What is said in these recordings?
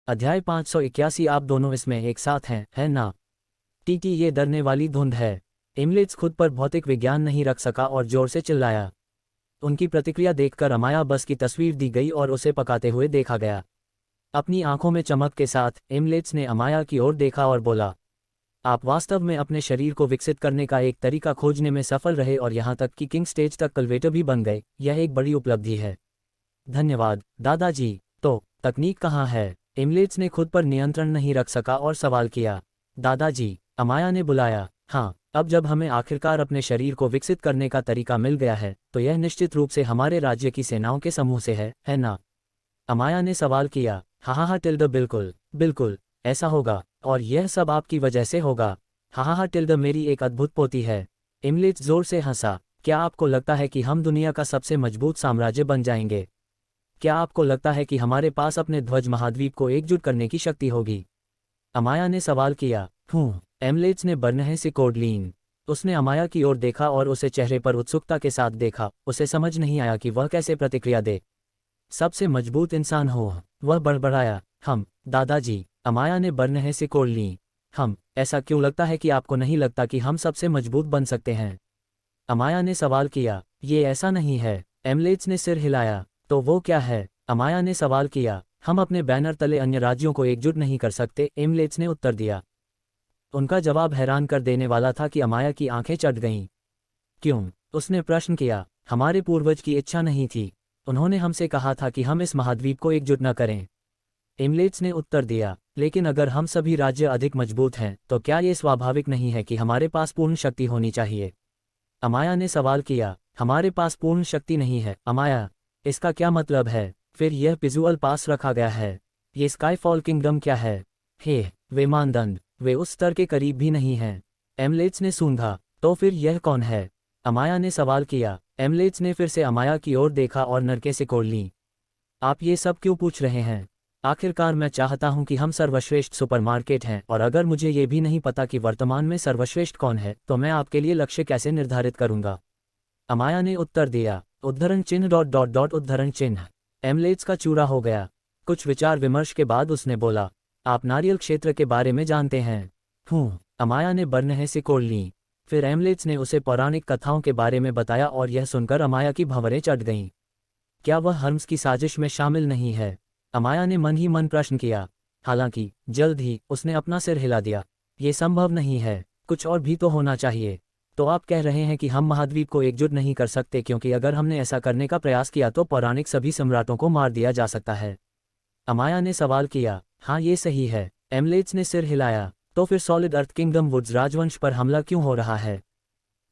अध्याय 581। आप दोनों इसमें एक साथ हैं, है ना? टीटी, ये डरने वाली धुंध है। एमलेट्स खुद पर भौतिक विज्ञान नहीं रख सका और जोर से चिल्लाया। उनकी प्रतिक्रिया देखकर अमाया बस की तस्वीर दी गई और उसे पकाते हुए देखा गया। अपनी आंखों में चमक के साथ एमलेट्स ने अमाया की ओर देखा और बोला, आप वास्तव में अपने शरीर को विकसित करने का एक तरीका खोजने में सफल रहे और यहाँ तक कि किंग स्टेज तक कल्वेटर भी बन गए। यह एक बड़ी उपलब्धि है। धन्यवाद दादाजी। तो तकनीक कहाँ है? एमलेट्स ने खुद पर नियंत्रण नहीं रख सका और सवाल किया। दादाजी, अमाया ने बुलाया। हाँ, अब जब हमें आखिरकार अपने शरीर को विकसित करने का तरीका मिल गया है तो यह निश्चित रूप से हमारे राज्य की सेनाओं के समूह से है ना? अमाया ने सवाल किया। हाँ, टिल्डा, बिल्कुल बिल्कुल ऐसा होगा, और यह सब आपकी वजह से होगा। हाँ, टिल्डा मेरी एक अद्भुत पोती है। एमलेट्स जोर से हंसा। क्या आपको लगता है कि हम दुनिया का सबसे मजबूत साम्राज्य बन जाएंगे? क्या आपको लगता है कि हमारे पास अपने ध्वज महाद्वीप को एकजुट करने की शक्ति होगी? अमाया ने सवाल किया। एमलेट्स ने बर्नहे से कोड लीन। उसने अमाया की ओर देखा और उसे चेहरे पर उत्सुकता के साथ देखा। उसे समझ नहीं आया कि वह कैसे प्रतिक्रिया दे। सबसे मजबूत इंसान हो? वह बड़बड़ाया। दादाजी। अमाया ने बर्नहे से कोड ली। ऐसा क्यों लगता है कि आपको नहीं लगता कि हम सबसे मजबूत बन सकते हैं? अमाया ने सवाल किया। ये ऐसा नहीं है। एमलेट्स ने सिर हिलाया। तो वो क्या है? अमाया ने सवाल किया। हम अपने बैनर तले अन्य राज्यों को एकजुट नहीं कर सकते, एमलेट्स ने उत्तर दिया। उनका जवाब हैरान कर देने वाला था कि अमाया की आंखें चढ़ गईं। क्यों? उसने प्रश्न किया। हमारे पूर्वज की इच्छा नहीं थी। उन्होंने हमसे कहा था कि हम इस महाद्वीप को एकजुट न करें। एमलेट्स ने उत्तर दिया। लेकिन अगर हम सभी राज्य अधिक मजबूत हैं तो क्या ये स्वाभाविक नहीं है कि हमारे पास पूर्ण शक्ति होनी चाहिए? अमाया ने सवाल किया। हमारे पास पूर्ण शक्ति नहीं है, अमाया। इसका क्या मतलब है? फिर यह विजुअल पास रखा गया है। ये स्काईफॉल किंगडम क्या है? वे मानदंड, वे उस स्तर के करीब भी नहीं हैं। एमलेट्स ने सूंघा। तो फिर यह कौन है? अमाया ने सवाल किया। एमलेट्स ने फिर से अमाया की ओर देखा और नरके से कोड़ ली। आप ये सब क्यों पूछ रहे हैं? आखिरकार मैं चाहता हूं कि हम सर्वश्रेष्ठ सुपरमार्केट हैं, और अगर मुझे ये भी नहीं पता कि वर्तमान में सर्वश्रेष्ठ कौन है तो मैं आपके लिए लक्ष्य कैसे निर्धारित करूंगा? अमाया ने उत्तर दिया। उद्धरण चिन्ह ... उद्धरण चिन्ह। एमलेट्स का चूरा हो गया। कुछ विचार विमर्श के बाद उसने बोला, आप नारियल क्षेत्र के बारे में जानते हैं? अमाया ने बर्नहे से कोड़ ली। फिर एमलेट्स ने उसे पौराणिक कथाओं के बारे में बताया और यह सुनकर अमाया की भंवरें चढ़ गईं। क्या वह हर्म्स की साजिश में शामिल नहीं है? अमाया ने मन ही मन प्रश्न किया। हालांकि जल्द ही उसने अपना सिर हिला दिया। ये संभव नहीं है, कुछ और भी तो होना चाहिए। तो आप कह रहे हैं कि हम महाद्वीप को एकजुट नहीं कर सकते क्योंकि अगर हमने ऐसा करने का प्रयास किया तो पौराणिक सभी सम्राटों को मार दिया जा सकता है? अमाया ने सवाल किया। हाँ, ये सही है। एमलेट्स ने सिर हिलाया। तो फिर सॉलिड अर्थ किंगडम वुड्स राजवंश पर हमला क्यों हो रहा है?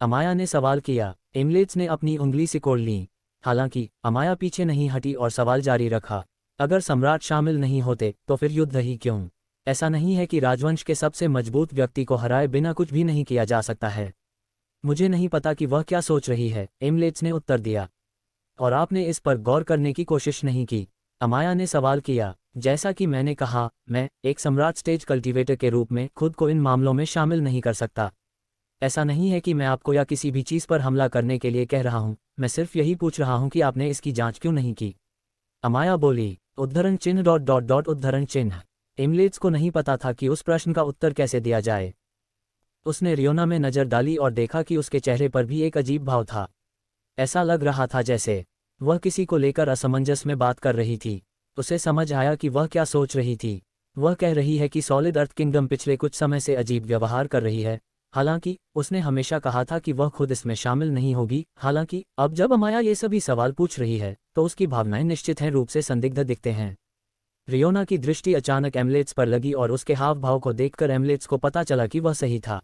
अमाया ने सवाल किया। एमलेट्स ने अपनी उंगली सिकोड़ ली। हालांकि अमाया पीछे नहीं हटी और सवाल जारी रखा। अगर सम्राट शामिल नहीं होते तो फिर युद्ध ही क्यों? ऐसा नहीं है कि राजवंश के सबसे मजबूत व्यक्ति को हराए बिना कुछ भी नहीं किया जा सकता है? मुझे नहीं पता कि वह क्या सोच रही है, एमलेट्स ने उत्तर दिया। और आपने इस पर गौर करने की कोशिश नहीं की? अमाया ने सवाल किया। जैसा कि मैंने कहा, मैं एक सम्राट स्टेज कल्टीवेटर के रूप में खुद को इन मामलों में शामिल नहीं कर सकता। ऐसा नहीं है कि मैं आपको या किसी भी चीज़ पर हमला करने के लिए कह रहा हूं, मैं सिर्फ यही पूछ रहा हूं कि आपने इसकी जांच क्यों नहीं की? अमाया बोली। उद्धरण चिन्ह ... उद्धरण चिन्ह। एमलेट्स को नहीं पता था कि उस प्रश्न का उत्तर कैसे दिया जाए। उसने रियोना में नज़र डाली और देखा कि उसके चेहरे पर भी एक अजीब भाव था। ऐसा लग रहा था जैसे वह किसी को लेकर असमंजस में बात कर रही थी। उसे समझ आया कि वह क्या सोच रही थी। वह कह रही है कि सॉलिड अर्थ किंगडम पिछले कुछ समय से अजीब व्यवहार कर रही है। हालांकि उसने हमेशा कहा था कि वह खुद इसमें शामिल नहीं होगी। हालांकि अब जब अमाया ये सभी सवाल पूछ रही है तो उसकी भावनाएं निश्चित हैं रूप से संदिग्ध दिखते हैं। रियोना की दृष्टि अचानक एमलेट्स पर लगी और उसके हाव भाव को देखकर एमलेट्स को पता चला कि वह सही था।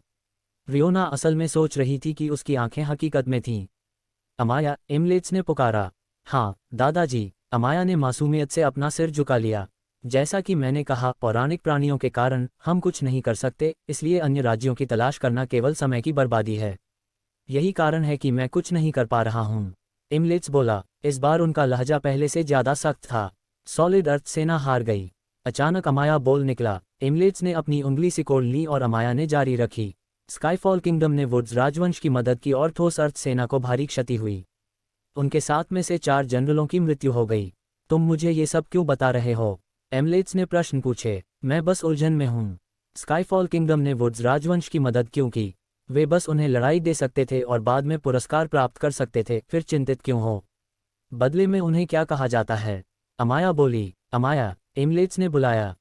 रियोना असल में सोच रही थी कि उसकी आंखें हकीकत में थीं। अमाया, एमलेट्स ने पुकारा। हाँ दादाजी। अमाया ने मासूमियत से अपना सिर झुका लिया। जैसा कि मैंने कहा, पौराणिक प्राणियों के कारण हम कुछ नहीं कर सकते, इसलिए अन्य राज्यों की तलाश करना केवल समय की बर्बादी है। यही कारण है कि मैं कुछ नहीं कर पा रहा हूँ, एमलेट्स बोला। इस बार उनका लहजा पहले से ज्यादा सख्त था। सॉलिड अर्थ सेना हार गई। अचानक अमाया बोल निकला। एमलेट्स ने अपनी उंगली सिकोड़ ली और अमाया ने जारी रखी। स्काईफॉल किंगडम ने वुड्स राजवंश की मदद की और ठोस अर्थ सेना को भारी क्षति हुई। उनके 7 में से 4 जनरलों की मृत्यु हो गई। तुम मुझे ये सब क्यों बता रहे हो? एमलेट्स ने प्रश्न पूछे। मैं बस उलझन में हूँ। स्काईफॉल किंगडम ने वुड्स राजवंश की मदद क्यों की? वे बस उन्हें लड़ाई दे सकते थे और बाद में पुरस्कार प्राप्त कर सकते थे, फिर चिंतित क्यों हो? बदले में उन्हें क्या कहा जाता है? अमाया बोली। अमाया, एमलेट्स ने बुलाया।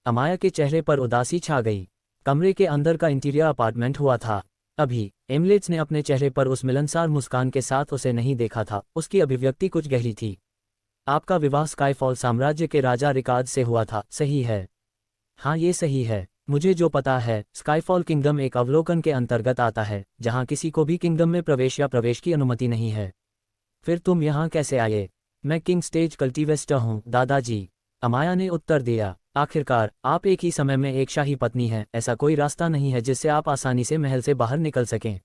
अमाया के चेहरे पर उदासी छा गई। कमरे के अंदर का इंटीरियर अपार्टमेंट हुआ था। अभी एमलेट्स ने अपने चेहरे पर उस मिलनसार मुस्कान के साथ उसे नहीं देखा था, उसकी अभिव्यक्ति कुछ गहरी थी। आपका विवाह स्काईफॉल साम्राज्य के राजा रिकार्ड से हुआ था, सही है? हाँ, ये सही है। मुझे जो पता है, स्काईफॉल किंगडम एक अवलोकन के अंतर्गत आता है, जहाँ किसी को भी किंगडम में प्रवेश या प्रवेश की अनुमति नहीं है। फिर तुम यहाँ कैसे आए? मैं किंग स्टेज कल्टीवेस्टर हूँ, दादाजी, अमाया ने उत्तर दिया। आखिरकार, आप एक ही समय में एक शाही पत्नी हैं, ऐसा कोई रास्ता नहीं है जिससे आप आसानी से महल से बाहर निकल सकें।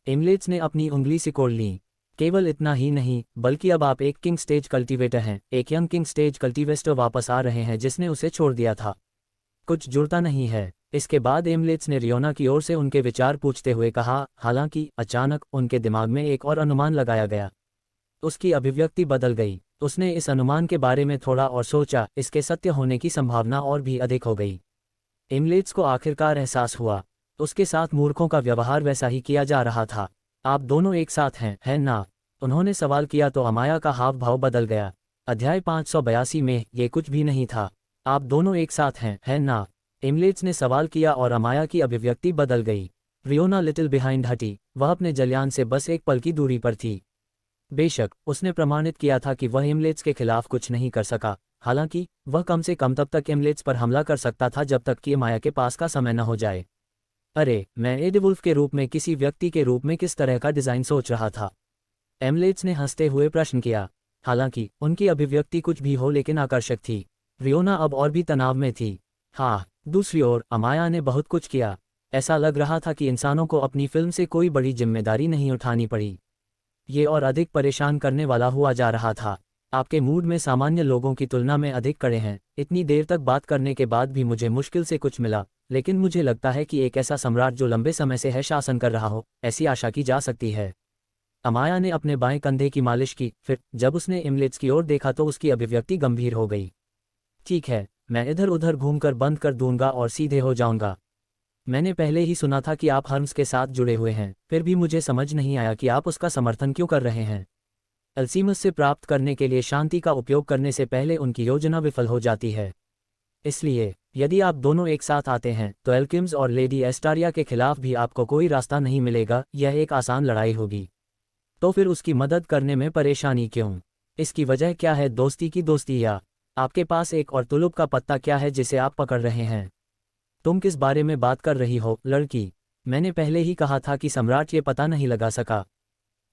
एमलेट्स ने अपनी उंगली सिकोड़ ली। केवल इतना ही नहीं, बल्कि अब आप एक किंग स्टेज कल्टीवेटर हैं, एक यंग किंग स्टेज कल्टीवेस्टर वापस आ रहे हैं जिसने उसे छोड़ दिया था। कुछ जुड़ता नहीं है। इसके बाद एमलेट्स ने रियोना की ओर से उनके विचार पूछते हुए कहा, हालांकि अचानक उनके दिमाग में एक और अनुमान लगाया गया। उसकी अभिव्यक्ति बदल गई। उसने इस अनुमान के बारे में थोड़ा और सोचा, इसके सत्य होने की संभावना और भी अधिक हो गई। एमलेट्स को आखिरकार एहसास हुआ, उसके साथ मूर्खों का व्यवहार वैसा ही किया जा रहा था। आप दोनों एक साथ हैं, है ना? उन्होंने सवाल किया तो अमाया का हाव भाव बदल गया। अध्याय 582 में ये कुछ भी नहीं था। आप दोनों एक साथ हैं, है ना? एमलेट्स ने सवाल किया और अमाया की अभिव्यक्ति बदल गई। रियोना लिटिल बिहाइंड हटी। वह अपने जलयान से बस एक पल की दूरी पर थी। बेशक, उसने प्रमाणित किया था कि वह एमलेट्स के खिलाफ कुछ नहीं कर सका। हालांकि वह कम से कम तब तक एमलेट्स पर हमला कर सकता था जब तक कि अमाया के पास का समय न हो जाए। अरे, मैं एडवुल्फ के रूप में किसी व्यक्ति के रूप में किस तरह का डिज़ाइन सोच रहा था? एमलेट्स ने हंसते हुए प्रश्न किया। हालांकि उनकी अभिव्यक्ति कुछ भी हो लेकिन आकर्षक थी। रियोना अब और भी तनाव में थी। हाँ, दूसरी ओर अमाया ने बहुत कुछ किया। ऐसा लग रहा था कि इंसानों को अपनी फिल्म से कोई बड़ी जिम्मेदारी नहीं उठानी पड़ी। ये और अधिक परेशान करने वाला हुआ जा रहा था। आपके मूड में सामान्य लोगों की तुलना में अधिक कड़े हैं। इतनी देर तक बात करने के बाद भी मुझे मुश्किल से कुछ मिला, लेकिन मुझे लगता है कि एक ऐसा सम्राट जो लंबे समय से है शासन कर रहा हो, ऐसी आशा की जा सकती है। अमाया ने अपने बाएं कंधे की मालिश की, फिर जब उसने एमलेट्स की ओर देखा तो उसकी अभिव्यक्ति गंभीर हो गई। ठीक है, मैं इधर उधर घूमकर बंद कर दूंगा और सीधे हो जाऊंगा। मैंने पहले ही सुना था कि आप हर्म्स के साथ जुड़े हुए हैं, फिर भी मुझे समझ नहीं आया कि आप उसका समर्थन क्यों कर रहे हैं। अल्सीमस से प्राप्त करने के लिए शांति का उपयोग करने से पहले उनकी योजना विफल हो जाती है। इसलिए यदि आप दोनों एक साथ आते हैं तो एल्किम्स और लेडी एस्टारिया के खिलाफ भी आपको कोई रास्ता नहीं मिलेगा। यह एक आसान लड़ाई होगी। तो फिर उसकी मदद करने में परेशानी क्यों? इसकी वजह क्या है? दोस्ती की दोस्ती, या आपके पास एक और तुलुप का पत्ता क्या है जिसे आप पकड़ रहे हैं? तुम किस बारे में बात कर रही हो, लड़की? मैंने पहले ही कहा था कि सम्राट ये पता नहीं लगा सका।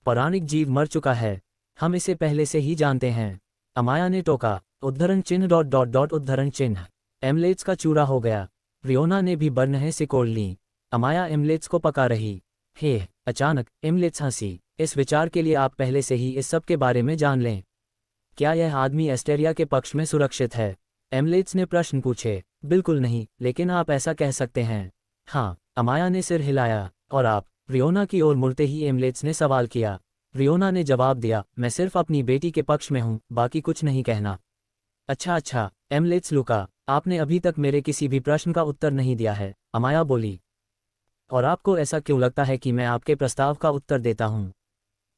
पौराणिक जीव मर चुका है, हम इसे पहले से ही जानते हैं। अमाया ने टोका। उद्धरण चिन्ह डॉट डॉट डॉट उद्धरण चिन्ह। एमलेट्स का चूरा हो गया। रियोना ने भी बर्नहें सिकोड़ ली। अमाया एमलेट्स को पका रही। हे, अचानक एमलेट्स हंसी। इस विचार के लिए आप पहले से ही इस सब के बारे में जान लें। क्या यह आदमी एस्टेरिया के पक्ष में सुरक्षित है? एमलेट्स ने प्रश्न पूछे। बिल्कुल नहीं, लेकिन आप ऐसा कह सकते हैं। हाँ, अमाया ने सिर हिलाया। और आप? रियोना की ओर मुड़ते ही एमलेट्स ने सवाल किया। रियोना ने जवाब दिया, मैं सिर्फ अपनी बेटी के पक्ष में हूँ, बाकी कुछ नहीं कहना। अच्छा, एमलेट्स लुका, आपने अभी तक मेरे किसी भी प्रश्न का उत्तर नहीं दिया है, अमाया बोली। और आपको ऐसा क्यों लगता है कि मैं आपके प्रस्ताव का उत्तर देता हूँ?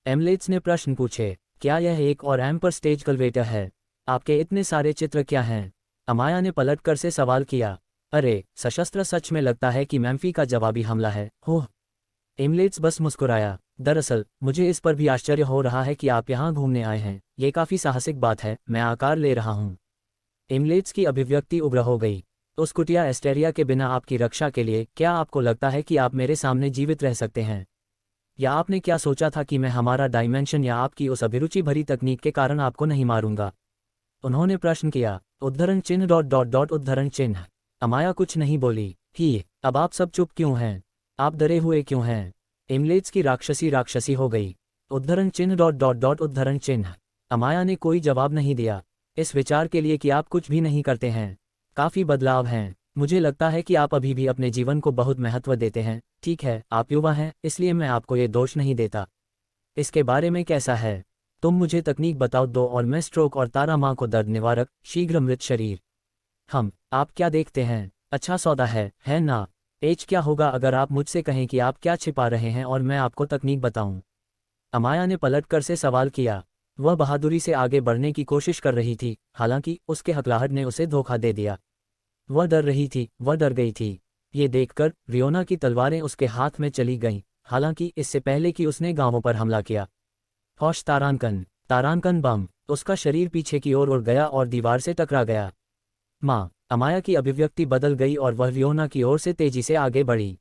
एमलेट्स ने प्रश्न पूछे। क्या यह एक और एम्पर स्टेज कल्वेटर है? आपके इतने सारे चित्र क्या हैं? अमाया ने पलटकर से सवाल किया। अरे, सशस्त्र सच में लगता है कि मैम्फी का जवाबी हमला है, हो? एमलेट्स बस मुस्कुराया। दरअसल, मुझे इस पर भी आश्चर्य हो रहा है कि आप यहाँ घूमने आए हैं। ये काफ़ी साहसिक बात है, मैं आकार ले रहा हूँ। एमलेट्स की अभिव्यक्ति उग्र हो गई। उस कुटिया एस्टेरिया के बिना आपकी रक्षा के लिए क्या आपको लगता है कि आप मेरे सामने जीवित रह सकते हैं? या आपने क्या सोचा था कि मैं हमारा डायमेंशन या आपकी उस अभिरुचि भरी तकनीक के कारण आपको नहीं मारूंगा? उन्होंने प्रश्न किया। उद्धरण चिन्ह डॉट डॉट डॉट उद्धरण चिन्ह। अमाया कुछ नहीं बोली। ही, अब आप सब चुप क्यों हैं? आप डरे हुए क्यों हैं? एमलेट्स की राक्षसी हो गई। उद्धरण चिन्ह डॉट डॉट डॉट उद्धरण चिन्ह। अमाया ने कोई जवाब नहीं दिया। इस विचार के लिए कि आप कुछ भी नहीं करते हैं, काफ़ी बदलाव हैं। मुझे लगता है कि आप अभी भी अपने जीवन को बहुत महत्व देते हैं। ठीक है, आप युवा हैं, इसलिए मैं आपको ये दोष नहीं देता। इसके बारे में कैसा है? तुम मुझे तकनीक बताओ दो और मैं स्ट्रोक और तारा माँ को दर्द निवारक शीघ्र मृत शरीर आप क्या देखते हैं? अच्छा सौदा है ना? एज क्या होगा अगर आप मुझसे कहें कि आप क्या छिपा रहे हैं और मैं आपको तकनीक बताऊं? अमाया ने पलटकर से सवाल किया। वह बहादुरी से आगे बढ़ने की कोशिश कर रही थी, हालांकि उसके हकलाहट ने उसे धोखा दे दिया। वह डर रही थी, वह डर गई थी। ये देखकर रियोना की तलवारें उसके हाथ में चली गईं, हालांकि इससे पहले कि उसने गांवों पर हमला किया। हौश तारानकन, तारानकन बम। उसका शरीर पीछे की ओर उड़ गया और दीवार से टकरा गया। माँ, अमाया की अभिव्यक्ति बदल गई और वह रियोना की ओर से तेजी से आगे बढ़ी।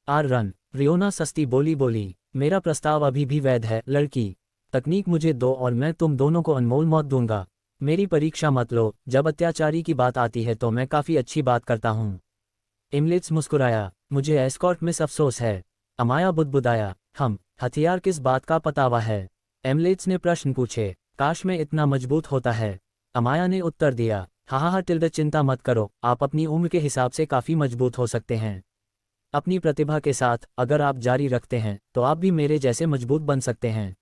आर रन, रियोना सस्ती बोली बोली। मेरा प्रस्ताव अभी भी वैध है लड़की। तकनीक मुझे दो और मैं तुम दोनों को अनमोल मौत दूंगा। मेरी परीक्षा मत लो, जब अत्याचारी की बात आती है तो मैं काफ़ी अच्छी बात करता हूँ। इमलिट्स मुस्कुराया। मुझे एस्कॉर्ट मिस अफसोस है। अमाया बुदबुदाया। हथियार किस बात का पतावा है? एमलेट्स ने प्रश्न पूछे। काश में इतना मजबूत होता है। अमाया ने उत्तर दिया। हा टिल्डा, चिंता मत करो, आप अपनी उम्र के हिसाब से काफ़ी मजबूत हो सकते हैं। अपनी प्रतिभा के साथ अगर आप जारी रखते हैं तो आप भी मेरे जैसे मजबूत बन सकते हैं।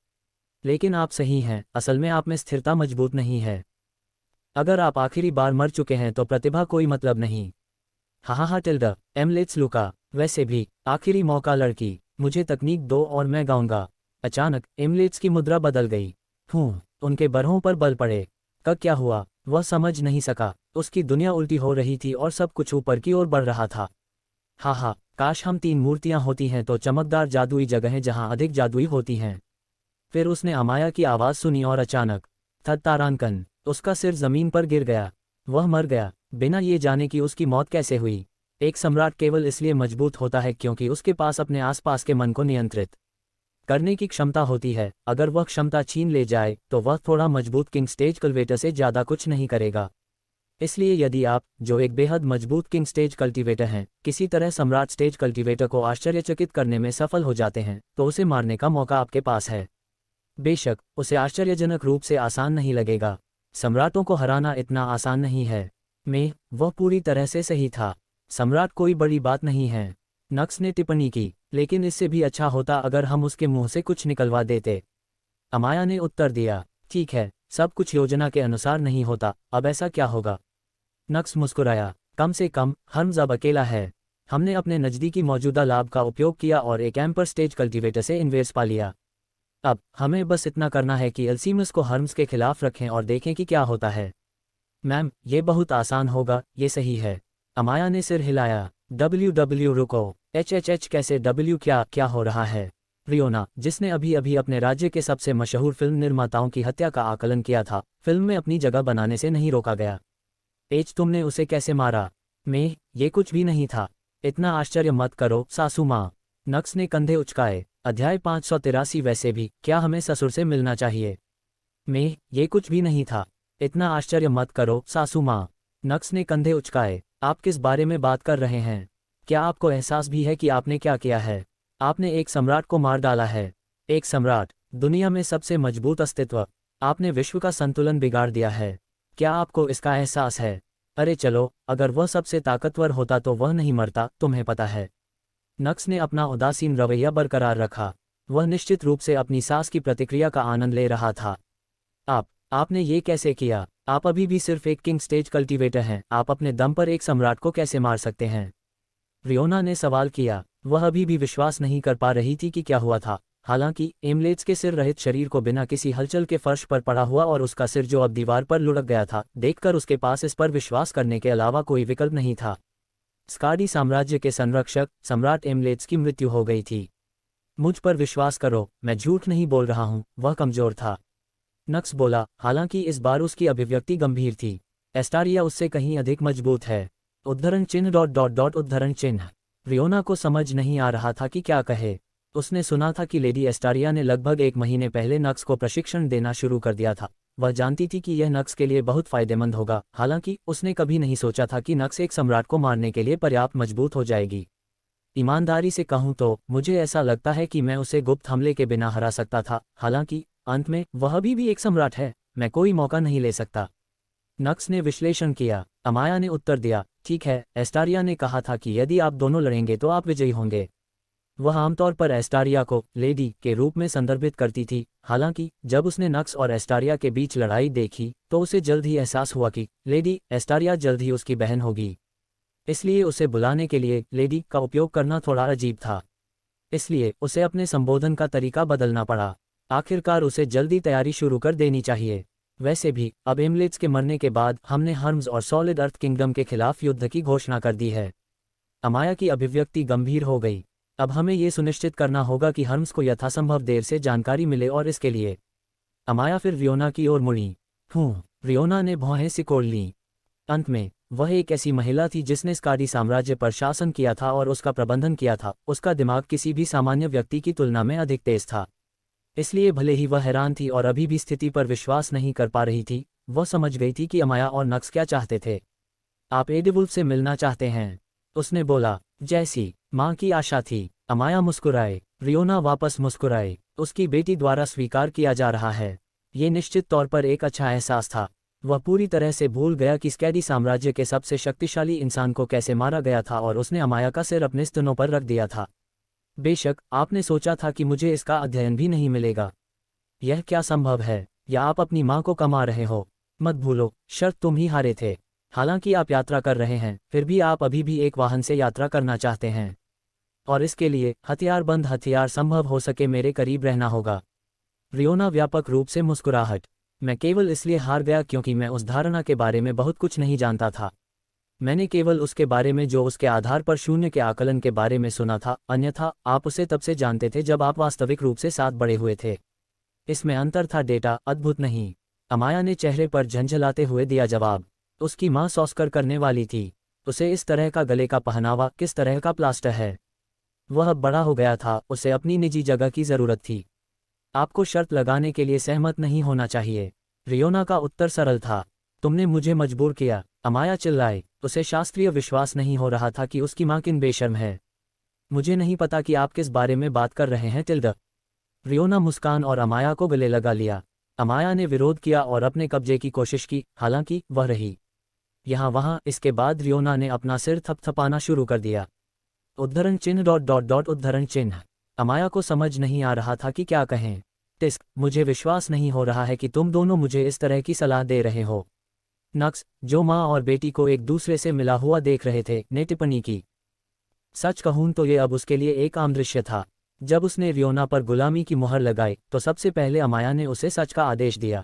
लेकिन आप सही हैं, असल में आप में स्थिरता मजबूत नहीं है। अगर आप आखिरी बार मर चुके हैं तो प्रतिभा कोई मतलब नहीं। हा टिल्डा, एमलेट्स लुका। वैसे भी आखिरी मौका लड़की, मुझे तकनीक दो और मैं गाऊंगा। अचानक एमलेट्स की मुद्रा बदल गई। उनके बरहों पर बल पड़े। क्या हुआ? वह समझ नहीं सका। उसकी दुनिया उल्टी हो रही थी और सब कुछ ऊपर की ओर बढ़ रहा था। काश हम 3 मूर्तियां होती हैं तो चमकदार जादुई जगहें जहां अधिक जादुई होती हैं। फिर उसने अमाया की आवाज़ सुनी और अचानक तारानकन, उसका सिर जमीन पर गिर गया। वह मर गया, बिना ये जाने कि उसकी मौत कैसे हुई। एक सम्राट केवल इसलिए मजबूत होता है क्योंकि उसके पास अपने आसपास के मन को नियंत्रित करने की क्षमता होती है। अगर वह क्षमता छीन ले जाए तो वह थोड़ा मजबूत किंग स्टेज कल्टिवेटर से ज़्यादा कुछ नहीं करेगा। इसलिए यदि आप, जो एक बेहद मजबूत किंग स्टेज कल्टिवेटर हैं, किसी तरह सम्राट स्टेज कल्टिवेटर को आश्चर्यचकित करने में सफल हो जाते हैं तो उसे मारने का मौका आपके पास है। बेशक उसे आश्चर्यजनक रूप से आसान नहीं लगेगा। सम्राटों को हराना इतना आसान नहीं है। वह पूरी तरह से सही था। सम्राट कोई बड़ी बात नहीं है, नक्स ने टिप्पणी की, लेकिन इससे भी अच्छा होता अगर हम उसके मुंह से कुछ निकलवा देते। अमाया ने उत्तर दिया। ठीक है, सब कुछ योजना के अनुसार नहीं होता, अब ऐसा क्या होगा? नक्स मुस्कुराया। कम से कम हर्म्स अब अकेला है। हमने अपने नज़दीकी मौजूदा लाभ का उपयोग किया और एक एम्पर स्टेज कल्टिवेटर से इन्वेस्ट पा लिया। अब हमें बस इतना करना है कि एल्सीमस को हर्म्स के खिलाफ रखें और देखें कि क्या होता है। मैम, ये बहुत आसान होगा, ये सही है। अमाया ने सिर हिलाया। डब्ल्यू रुको। एच कैसे डब्ल्यू, क्या हो रहा है? रियोना, जिसने अभी अभी अपने राज्य के सबसे मशहूर फिल्म निर्माताओं की हत्या का आकलन किया था, फिल्म में अपनी जगह बनाने से नहीं रोका गया। एच, तुमने उसे कैसे मारा? ये कुछ भी नहीं था। इतना आश्चर्य मत करो सासू माँ। नक्स ने कंधे उचकाए। अध्याय 583। वैसे भी क्या हमें ससुर से मिलना चाहिए? ये कुछ भी नहीं था। इतना आश्चर्य मत करो सासू माँ। नक्स ने कंधे उचकाए। आप किस बारे में बात कर रहे हैं? क्या आपको एहसास भी है कि आपने क्या किया है? आपने एक सम्राट को मार डाला है। एक सम्राट, दुनिया में सबसे मजबूत अस्तित्व। आपने विश्व का संतुलन बिगाड़ दिया है। क्या आपको इसका एहसास है? अरे चलो, अगर वह सबसे ताकतवर होता तो वह नहीं मरता, तुम्हें पता है। नक्स ने अपना उदासीन रवैया बरकरार रखा। वह निश्चित रूप से अपनी सास की प्रतिक्रिया का आनंद ले रहा था। आपने ये कैसे किया? आप अभी भी सिर्फ एक किंग स्टेज कल्टिवेटर हैं, आप अपने दम पर एक सम्राट को कैसे मार सकते हैं? रियोना ने सवाल किया। वह अभी भी विश्वास नहीं कर पा रही थी कि क्या हुआ था। हालांकि एमलेट्स के सिर रहित शरीर को बिना किसी हलचल के फर्श पर पड़ा हुआ और उसका सिर जो अब दीवार पर लुढ़क गया था, देखकर उसके पास इस पर विश्वास करने के अलावा कोई विकल्प नहीं था। स्कार्डी साम्राज्य के संरक्षक सम्राट एमलेट्स की मृत्यु हो गई थी। मुझ पर विश्वास करो, मैं झूठ नहीं बोल रहा हूँ, वह कमजोर था। नक्स बोला, हालांकि इस बार उसकी अभिव्यक्ति गंभीर थी। एस्टारिया उससे कहीं अधिक मजबूत है। उद्धरण चिन्ह उद्धरण चिन्ह। रियोना को समझ नहीं आ रहा था कि क्या कहे। उसने सुना था कि लेडी एस्टारिया ने लगभग 1 महीने पहले नक्स को प्रशिक्षण देना शुरू कर दिया था। वह जानती थी कि यह नक्स के लिए बहुत फायदेमंद होगा, हालांकि उसने कभी नहीं सोचा था कि नक्स एक सम्राट को मारने के लिए पर्याप्त मजबूत हो जाएगी। ईमानदारी से कहूं तो मुझे ऐसा लगता है कि मैं उसे गुप्त हमले के बिना हरा सकता था, हालांकि अंत में वह अभी भी एक सम्राट है, मैं कोई मौका नहीं ले सकता। नक्स ने विश्लेषण किया। अमाया ने उत्तर दिया, ठीक है, एस्टारिया ने कहा था कि यदि आप दोनों लड़ेंगे तो आप विजयी होंगे। वह आमतौर पर एस्टारिया को लेडी के रूप में संदर्भित करती थी। हालांकि जब उसने नक्स और एस्टारिया के बीच लड़ाई देखी तो उसे जल्द ही एहसास हुआ कि लेडी एस्टारिया जल्द ही उसकी बहन होगी। इसलिए उसे बुलाने के लिए लेडी का उपयोग करना थोड़ा अजीब था। इसलिए उसे अपने संबोधन का तरीका बदलना पड़ा। आखिरकार उसे जल्दी तैयारी शुरू कर देनी चाहिए। वैसे भी अब एमलेट्स के मरने के बाद हमने हर्म्स और सॉलिड अर्थ किंगडम के खिलाफ युद्ध की घोषणा कर दी है। अमाया की अभिव्यक्ति गंभीर हो गई। अब हमें ये सुनिश्चित करना होगा कि हर्म्स को यथासंभव देर से जानकारी मिले और इसके लिए अमाया फिर रियोना की ओर मुड़ी। रियोना ने भौहें सिकोड़ लीं। अंत में वह एक ऐसी महिला थी जिसने स्काडी साम्राज्य पर शासन किया था और उसका प्रबंधन किया था। उसका दिमाग किसी भी सामान्य व्यक्ति की तुलना में अधिक तेज था। इसलिए भले ही वह हैरान थी और अभी भी स्थिति पर विश्वास नहीं कर पा रही थी, वह समझ गई थी कि अमाया और नक्स क्या चाहते थे। आप एडिवुल्फ से मिलना चाहते हैं, उसने बोला, जैसी माँ की आशा थी। अमाया मुस्कुराए। रियोना वापस मुस्कुराए। उसकी बेटी द्वारा स्वीकार किया जा रहा है। ये निश्चित तौर पर एक अच्छा एहसास था। वह पूरी तरह से भूल गया कि स्कैडी साम्राज्य के सबसे शक्तिशाली इंसान को कैसे मारा गया था और उसने अमाया का सिर अपने स्तनों पर रख दिया था। बेशक आपने सोचा था कि मुझे इसका अध्ययन भी नहीं मिलेगा। यह क्या संभव है? या आप अपनी माँ को कमा रहे हो? मत भूलो, शर्त तुम ही हारे थे। हालांकि आप यात्रा कर रहे हैं, फिर भी आप अभी भी एक वाहन से यात्रा करना चाहते हैं। और इसके लिए हथियारबंद हथियार संभव हो सके मेरे करीब रहना होगा। रियोना व्यापक रूप से मुस्कुराहट। मैं केवल इसलिए हार गया क्योंकि मैं उस धारणा के बारे में बहुत कुछ नहीं जानता था। मैंने केवल उसके बारे में जो उसके आधार पर शून्य के आकलन के बारे में सुना था, अन्यथा आप उसे तब से जानते थे जब आप वास्तविक रूप से साथ बड़े हुए थे। इसमें अंतर था डेटा, अद्भुत नहीं। अमाया ने चेहरे पर झंझलाते हुए दिया जवाब। उसकी माँ सॉस्कर करने वाली थी। उसे इस तरह का गले का पहनावा किस तरह का प्लास्टर है? वह अब बड़ा हो गया था, उसे अपनी निजी जगह की जरूरत थी। आपको शर्त लगाने के लिए सहमत नहीं होना चाहिए। रियोना का उत्तर सरल था। तुमने मुझे मजबूर किया। अमाया चिल्लाए। उसे शास्त्रीय विश्वास नहीं हो रहा था कि उसकी माँ किन बेशर्म है। मुझे नहीं पता कि आप किस बारे में बात कर रहे हैं टिल्डा। रियोना मुस्कान और अमाया को गले लगा लिया। अमाया ने विरोध किया और अपने कब्जे की कोशिश की, हालांकि वह रही यहाँ वहाँ। इसके बाद रियोना ने अपना सिर थपथपाना शुरू कर दिया। उद्धरण चिन्ह ... उद्धरण चिन्ह। अमाया को समझ नहीं आ रहा था कि क्या कहें। टिस्क, मुझे विश्वास नहीं हो रहा है कि तुम दोनों मुझे इस तरह की सलाह दे रहे हो। नक्स, जो माँ और बेटी को एक दूसरे से मिला हुआ देख रहे थे, ने टिप्पणी की। सच कहूं तो ये अब उसके लिए एक आम दृश्य था। जब उसने रियोना पर गुलामी की मुहर लगाई तो सबसे पहले अमाया ने उसे सच का आदेश दिया।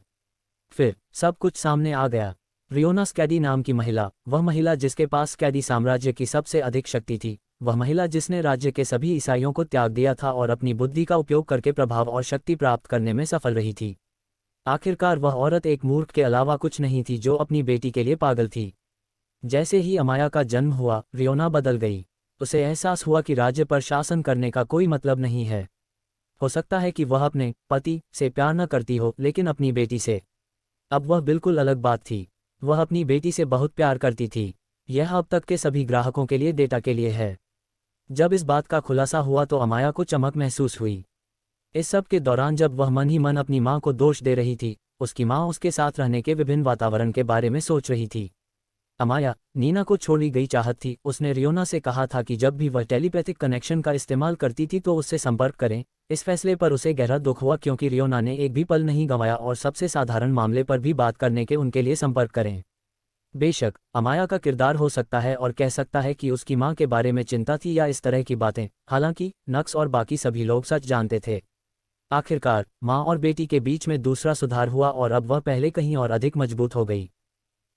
फिर सब कुछ सामने आ गया। रियोना स्कैडी नाम की महिला, वह महिला जिसके पास स्कैडी साम्राज्य की सबसे अधिक शक्ति थी, वह महिला जिसने राज्य के सभी ईसाइयों को त्याग दिया था और अपनी बुद्धि का उपयोग करके प्रभाव और शक्ति प्राप्त करने में सफल रही थी। आखिरकार वह औरत एक मूर्ख के अलावा कुछ नहीं थी जो अपनी बेटी के लिए पागल थी। जैसे ही अमाया का जन्म हुआ, रियोना बदल गई। उसे एहसास हुआ कि राज्य पर शासन करने का कोई मतलब नहीं है। हो सकता है कि वह अपने पति से प्यार न करती हो, लेकिन अपनी बेटी से अब वह बिल्कुल अलग बात थी। वह अपनी बेटी से बहुत प्यार करती थी। यह अब तक के सभी ग्राहकों के लिए डेटा के लिए है। जब इस बात का खुलासा हुआ तो अमाया को चमक महसूस हुई। इस सब के दौरान जब वह मन ही मन अपनी माँ को दोष दे रही थी, उसकी माँ उसके साथ रहने के विभिन्न वातावरण के बारे में सोच रही थी। अमाया, नीना को छोड़ी गई चाहत थी। उसने रियोना से कहा था कि जब भी वह टेलीपैथिक कनेक्शन का इस्तेमाल करती थी तो उससे संपर्क करें। इस फैसले पर उसे गहरा दुख हुआ क्योंकि रियोना ने एक भी पल नहीं गंवाया और सबसे साधारण मामले पर भी बात करने के उनके लिए संपर्क करें। बेशक अमाया का किरदार हो सकता है और कह सकता है कि उसकी माँ के बारे में चिंता थी या इस तरह की बातें, हालांकि नक्स और बाकी सभी लोग सच जानते थे। आखिरकार माँ और बेटी के बीच में दूसरा सुधार हुआ और अब वह पहले कहीं और अधिक मजबूत हो गई।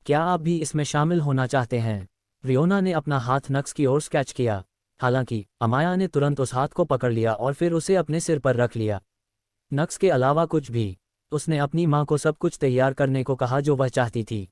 क्या आप भी इसमें शामिल होना चाहते हैं? रियोना ने अपना हाथ नक्स की ओर स्केच किया। हालांकि अमाया ने तुरंत उस हाथ को पकड़ लिया और फिर उसे अपने सिर पर रख लिया। नक्स के अलावा कुछ भी। उसने अपनी माँ को सब कुछ तैयार करने को कहा जो वह चाहती थी।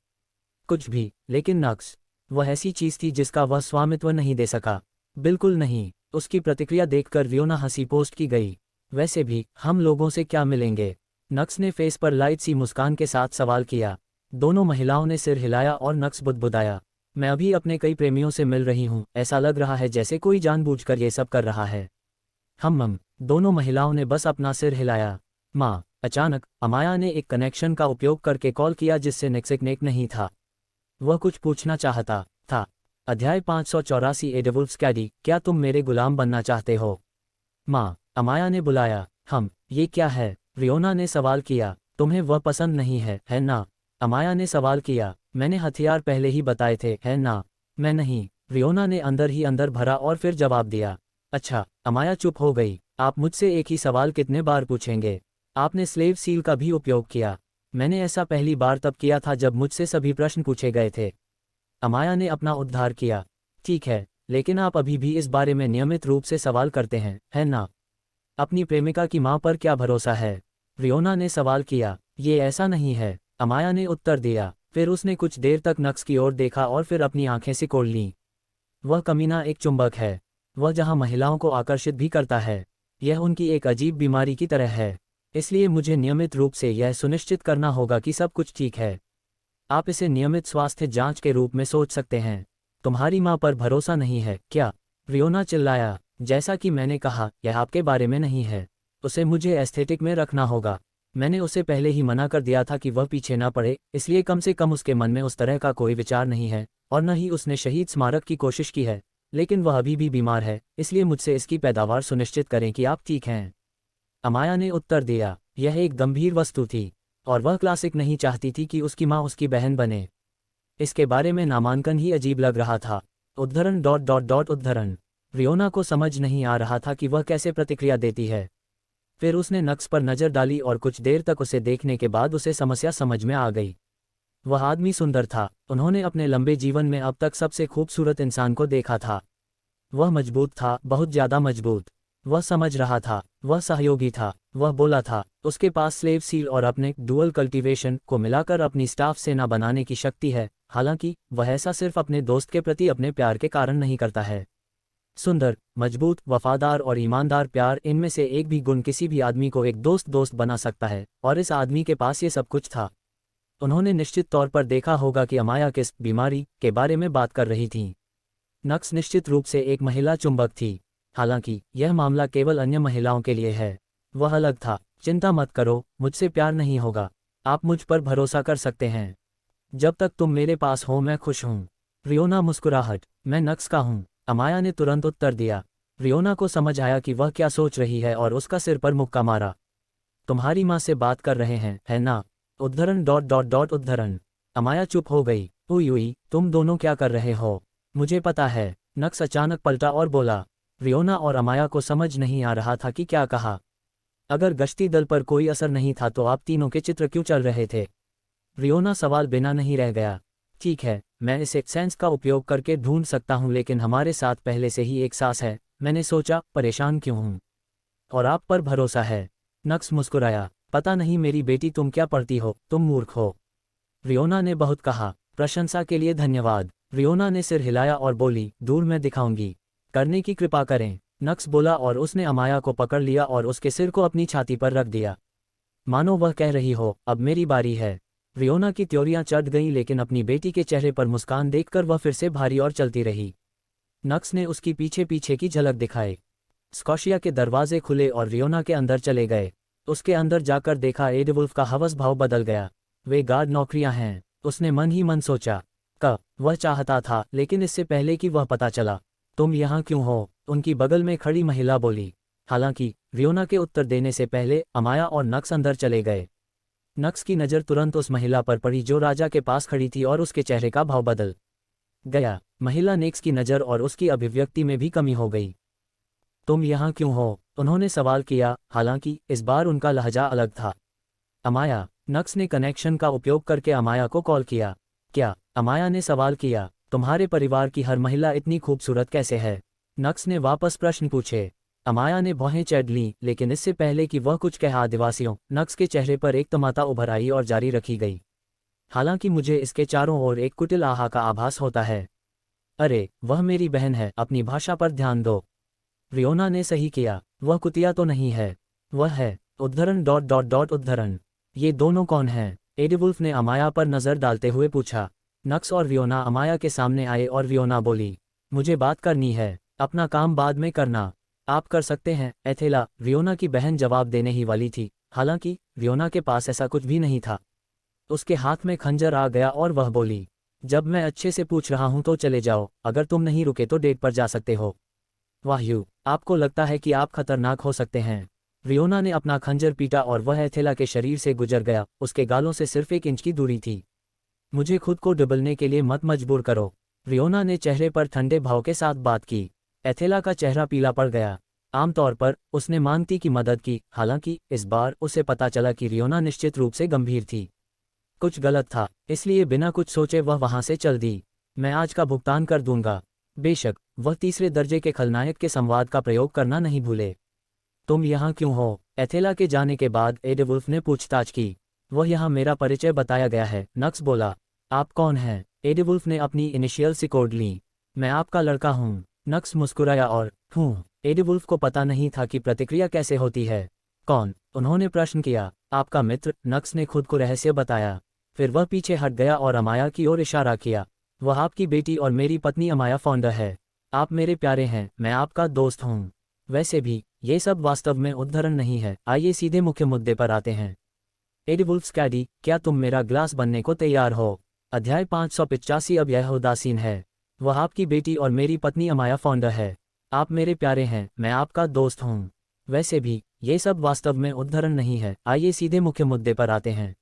कुछ भी, लेकिन नक्स, वह ऐसी चीज थी जिसका वह स्वामित्व नहीं दे सका। बिल्कुल नहीं। उसकी प्रतिक्रिया देखकर रियोना हंसी पोस्ट की गई। वैसे भी हम लोगों से क्या मिलेंगे? नक्स ने फेस पर लाइट सी मुस्कान के साथ सवाल किया। दोनों महिलाओं ने सिर हिलाया और नक्स बुदबुदाया। मैं अभी अपने कई प्रेमियों से मिल रही हूँ। ऐसा लग रहा है जैसे कोई जानबूझकर ये सब कर रहा है। दोनों महिलाओं ने बस अपना सिर हिलाया। माँ, अचानक अमाया ने एक कनेक्शन का उपयोग करके कॉल किया जिससे नेक्सिकनेक नहीं था। वह कुछ पूछना चाहता था। अध्याय 584 एडिवुल्फ स्कैडी, क्या तुम मेरे गुलाम बनना चाहते हो? माँ, अमाया ने बुलाया। ये क्या है? रियोना ने सवाल किया। तुम्हें वह पसंद नहीं है ना? अमाया ने सवाल किया। मैंने हथियार पहले ही बताए थे, है ना? मैं नहीं। रियोना ने अंदर ही अंदर भरा और फिर जवाब दिया। अच्छा, अमाया चुप हो गई। आप मुझसे एक ही सवाल कितने बार पूछेंगे? आपने स्लेव सील का भी उपयोग किया। मैंने ऐसा पहली बार तब किया था जब मुझसे सभी प्रश्न पूछे गए थे। अमाया ने अपना उद्धार किया। ठीक है, लेकिन आप अभी भी इस बारे में नियमित रूप से सवाल करते हैं, है ना? अपनी प्रेमिका की मां पर क्या भरोसा है? रियोना ने सवाल किया। ये ऐसा नहीं है, अमाया ने उत्तर दिया। फिर उसने कुछ देर तक नक्स की ओर देखा और फिर अपनी आंखें सिकोड़ लीं। वह कमीना एक चुंबक है। वह जहां महिलाओं को आकर्षित भी करता है। यह उनकी एक अजीब बीमारी की तरह है। इसलिए मुझे नियमित रूप से यह सुनिश्चित करना होगा कि सब कुछ ठीक है। आप इसे नियमित स्वास्थ्य जांच के रूप में सोच सकते हैं। तुम्हारी मां पर भरोसा नहीं है क्या? रियोना चिल्लाया। जैसा कि मैंने कहा, यह आपके बारे में नहीं है। उसे मुझे एस्थेटिक में रखना होगा। मैंने उसे पहले ही मना कर दिया था कि वह पीछे ना पड़े, इसलिए कम से कम उसके मन में उस तरह का कोई विचार नहीं है, और न ही उसने शहीद स्मारक की कोशिश की है। लेकिन वह अभी भी बीमार है, इसलिए मुझसे इसकी पैदावार सुनिश्चित करें कि आप ठीक हैं। अमाया ने उत्तर दिया। यह एक गंभीर वस्तु थी, और वह क्लासिक नहीं चाहती थी कि उसकी माँ उसकी बहन बने। इसके बारे में नामांकन ही अजीब लग रहा था। उद्धरण। रियोना को समझ नहीं आ रहा था कि वह कैसे प्रतिक्रिया देती है। फिर उसने नक्स पर नज़र डाली और कुछ देर तक उसे देखने के बाद उसे समस्या समझ में आ गई। वह आदमी सुंदर था। उन्होंने अपने लंबे जीवन में अब तक सबसे खूबसूरत इंसान को देखा था। वह मजबूत था, बहुत ज़्यादा मजबूत। वह समझ रहा था, वह सहयोगी था। वह बोला था, उसके पास स्लेव सील और अपने डुअल कल्टीवेशन को मिलाकर अपनी स्टाफ सेना बनाने की शक्ति है। हालांकि वह ऐसा सिर्फ अपने दोस्त के प्रति अपने प्यार के कारण नहीं करता है। सुंदर, मजबूत, वफादार और ईमानदार प्यार, इनमें से एक भी गुण किसी भी आदमी को एक दोस्त बना सकता है, और इस आदमी के पास ये सब कुछ था। उन्होंने निश्चित तौर पर देखा होगा कि अमाया किस बीमारी के बारे में बात कर रही थी। नक्स निश्चित रूप से एक महिला चुंबक थी। हालांकि यह मामला केवल अन्य महिलाओं के लिए है। वह अलग था। चिंता मत करो, मुझसे प्यार नहीं होगा। आप मुझ पर भरोसा कर सकते हैं। जब तक तुम मेरे पास हो मैं खुश हूँ। रियोना मुस्कुराहट। मैं नक्स का हूँ, अमाया ने तुरंत उत्तर दिया। रियोना को समझ आया कि वह क्या सोच रही है और उसका सिर पर मुक्का मारा। तुम्हारी माँ से बात कर रहे हैं, है ना? उद्धरण। अमाया चुप हो गई। उई, तुम दोनों क्या कर रहे हो? मुझे पता है। नक्स अचानक पलटा और बोला। रियोना और अमाया को समझ नहीं आ रहा था कि क्या कहा। अगर गश्ती दल पर कोई असर नहीं था तो आप तीनों के चित्र क्यों चल रहे थे? रियोना सवाल बिना नहीं रह गया। ठीक है, मैं इस एक्सेंस का उपयोग करके ढूंढ सकता हूं, लेकिन हमारे साथ पहले से ही एक सास है। मैंने सोचा, परेशान क्यों हूं? और आप पर भरोसा है। नक्स मुस्कुराया। पता नहीं मेरी बेटी, तुम क्या पढ़ती हो? तुम मूर्ख हो। रियोना ने बहुत कहा। प्रशंसा के लिए धन्यवाद। रियोना ने सिर हिलाया और बोली, दूर मैं दिखाऊंगी। करने की कृपा करें। नक्स बोला और उसने अमाया को पकड़ लिया और उसके सिर को अपनी छाती पर रख दिया। मानो वह कह रही हो, अब मेरी बारी है। रियोना की त्योरियां चढ़ गईं, लेकिन अपनी बेटी के चेहरे पर मुस्कान देखकर वह फिर से भारी और चलती रही। नक्स ने उसकी पीछे पीछे की झलक दिखाई। स्कॉशिया के दरवाजे खुले और रियोना के अंदर चले गए। उसके अंदर जाकर देखा, एडवुल्फ का हवस भाव बदल गया। वे गार्ड नौकरियां हैं, उसने मन ही मन सोचा। वह चाहता था, लेकिन इससे पहले कि वह पता चला। तुम यहाँ क्यों हो? उनकी बगल में खड़ी महिला बोली। हालांकि रियोना के उत्तर देने से पहले अमाया और नक्स अंदर चले गए। नक्स की नज़र तुरंत उस महिला पर पड़ी जो राजा के पास खड़ी थी और उसके चेहरे का भाव बदल गया। महिला नेक्स की नज़र और उसकी अभिव्यक्ति में भी कमी हो गई। तुम यहाँ क्यों हो? उन्होंने सवाल किया, हालांकि इस बार उनका लहजा अलग था। अमाया। नक्स ने कनेक्शन का उपयोग करके अमाया को कॉल किया। क्या? अमाया ने सवाल किया। तुम्हारे परिवार की हर महिला इतनी खूबसूरत कैसे है? नक्स ने वापस प्रश्न पूछे। अमाया ने भौहें चढ़ लीं, लेकिन इससे पहले कि वह कुछ कहे, आदिवासियों, नक्स के चेहरे पर एक तमाता उभर आई और जारी रखी गई। हालांकि मुझे इसके चारों ओर एक कुटिल आहा का आभास होता है। अरे, वह मेरी बहन है, अपनी भाषा पर ध्यान दो। रियोना ने सही किया। वह कुतिया तो नहीं है। वह है। उद्धरण। ये दोनों कौन हैं? एडवुल्फ ने अमाया पर नज़र डालते हुए पूछा। नक्स और रियोना अमाया के सामने आए और रियोना बोली, मुझे बात करनी है, अपना काम बाद में करना। आप कर सकते हैं, एथेला। रियोना की बहन जवाब देने ही वाली थी, हालांकि रियोना के पास ऐसा कुछ भी नहीं था। उसके हाथ में खंजर आ गया और वह बोली, जब मैं अच्छे से पूछ रहा हूं तो चले जाओ, अगर तुम नहीं रुके तो डेट पर जा सकते हो। वाह्यू, आपको लगता है कि आप खतरनाक हो सकते हैं। रियोना ने अपना खंजर पीटा और वह एथेला के शरीर से गुजर गया, उसके गालों से सिर्फ 1 इंच की दूरी थी। मुझे खुद को डुबलने के लिए मत मजबूर करो। रियोना ने चेहरे पर ठंडे भाव के साथ बात की। एथेला का चेहरा पीला पड़ गया। आमतौर पर उसने मांगती की मदद की, हालांकि इस बार उसे पता चला कि रियोना निश्चित रूप से गंभीर थी। कुछ गलत था, इसलिए बिना कुछ सोचे वह वहां से चल दी। मैं आज का भुगतान कर दूंगा। बेशक, वह तीसरे दर्जे के खलनायक के संवाद का प्रयोग करना नहीं भूले। तुम यहाँ क्यों हो? एथेला के जाने के बाद एडवुल्फ ने पूछताछ की। वह यहाँ मेरा परिचय बताया गया है, नक्स बोला। आप कौन हैं? एडवुल्फ ने अपनी इनिशियल सिकोड़ ली। मैं आपका लड़का हूँ। नक्स मुस्कुराया और एडवुल्फ को पता नहीं था कि प्रतिक्रिया कैसे होती है। कौन? उन्होंने प्रश्न किया। आपका मित्र, नक्स ने खुद को रहस्य बताया। फिर वह पीछे हट गया और अमाया की ओर इशारा किया। वह आपकी बेटी और मेरी पत्नी अमाया फॉन्डर है। आप मेरे प्यारे हैं, मैं आपका दोस्त हूँ। वैसे भी ये सब वास्तव में उद्धरण नहीं है। आइए सीधे मुख्य मुद्दे पर आते हैं। एडवुल्फ स्कैडी, क्या तुम मेरा ग्लास बनने को तैयार हो? अध्याय 585। अब यह उदासीन है। वह आपकी बेटी और मेरी पत्नी अमाया फॉन्डर है। आप मेरे प्यारे हैं, मैं आपका दोस्त हूँ। वैसे भी ये सब वास्तव में उद्धरण नहीं है। आइए सीधे मुख्य मुद्दे पर आते हैं।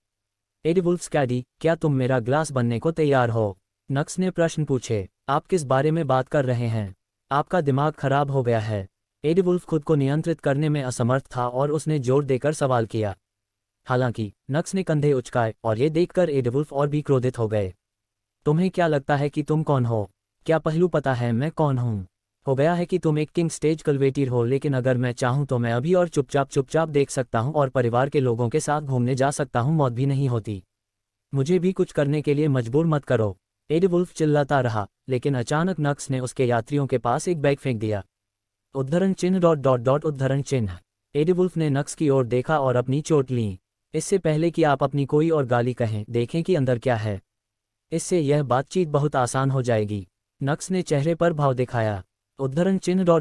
एडवुल्फ स्कैडी, क्या तुम मेरा ग्लास बनने को तैयार हो? नक्स ने प्रश्न पूछे। आप किस बारे में बात कर रहे हैं? आपका दिमाग खराब हो गया है। एडवुल्फ खुद को नियंत्रित करने में असमर्थ था और उसने जोर देकर सवाल किया। हालांकि नक्स ने कंधे उचकाए और ये देखकर एडवुल्फ और भी क्रोधित हो गए। तुम्हें क्या लगता है कि तुम कौन हो? क्या पहलू पता है मैं कौन हूँ? हो गया है कि तुम एक किंग स्टेज कल्वेटियर हो, लेकिन अगर मैं चाहूँ तो मैं अभी और चुपचाप देख सकता हूँ और परिवार के लोगों के साथ घूमने जा सकता हूँ, मौत भी नहीं होती। मुझे भी कुछ करने के लिए मजबूर मत करो। एडवुल्फ चिल्लाता रहा, लेकिन अचानक नक्स ने उसके यात्रियों के पास एक बैग फेंक दिया। उद्धरण चिन्ह उद्धरण चिन्ह। एडवुल्फ ने नक्स की ओर देखा और अपनी चोट ली। इससे पहले कि आप अपनी कोई और गाली कहें, देखें कि अंदर क्या है। इससे यह बातचीत बहुत आसान हो जाएगी। नक्स ने चेहरे पर भाव दिखाया। उद्धरण चिन्ह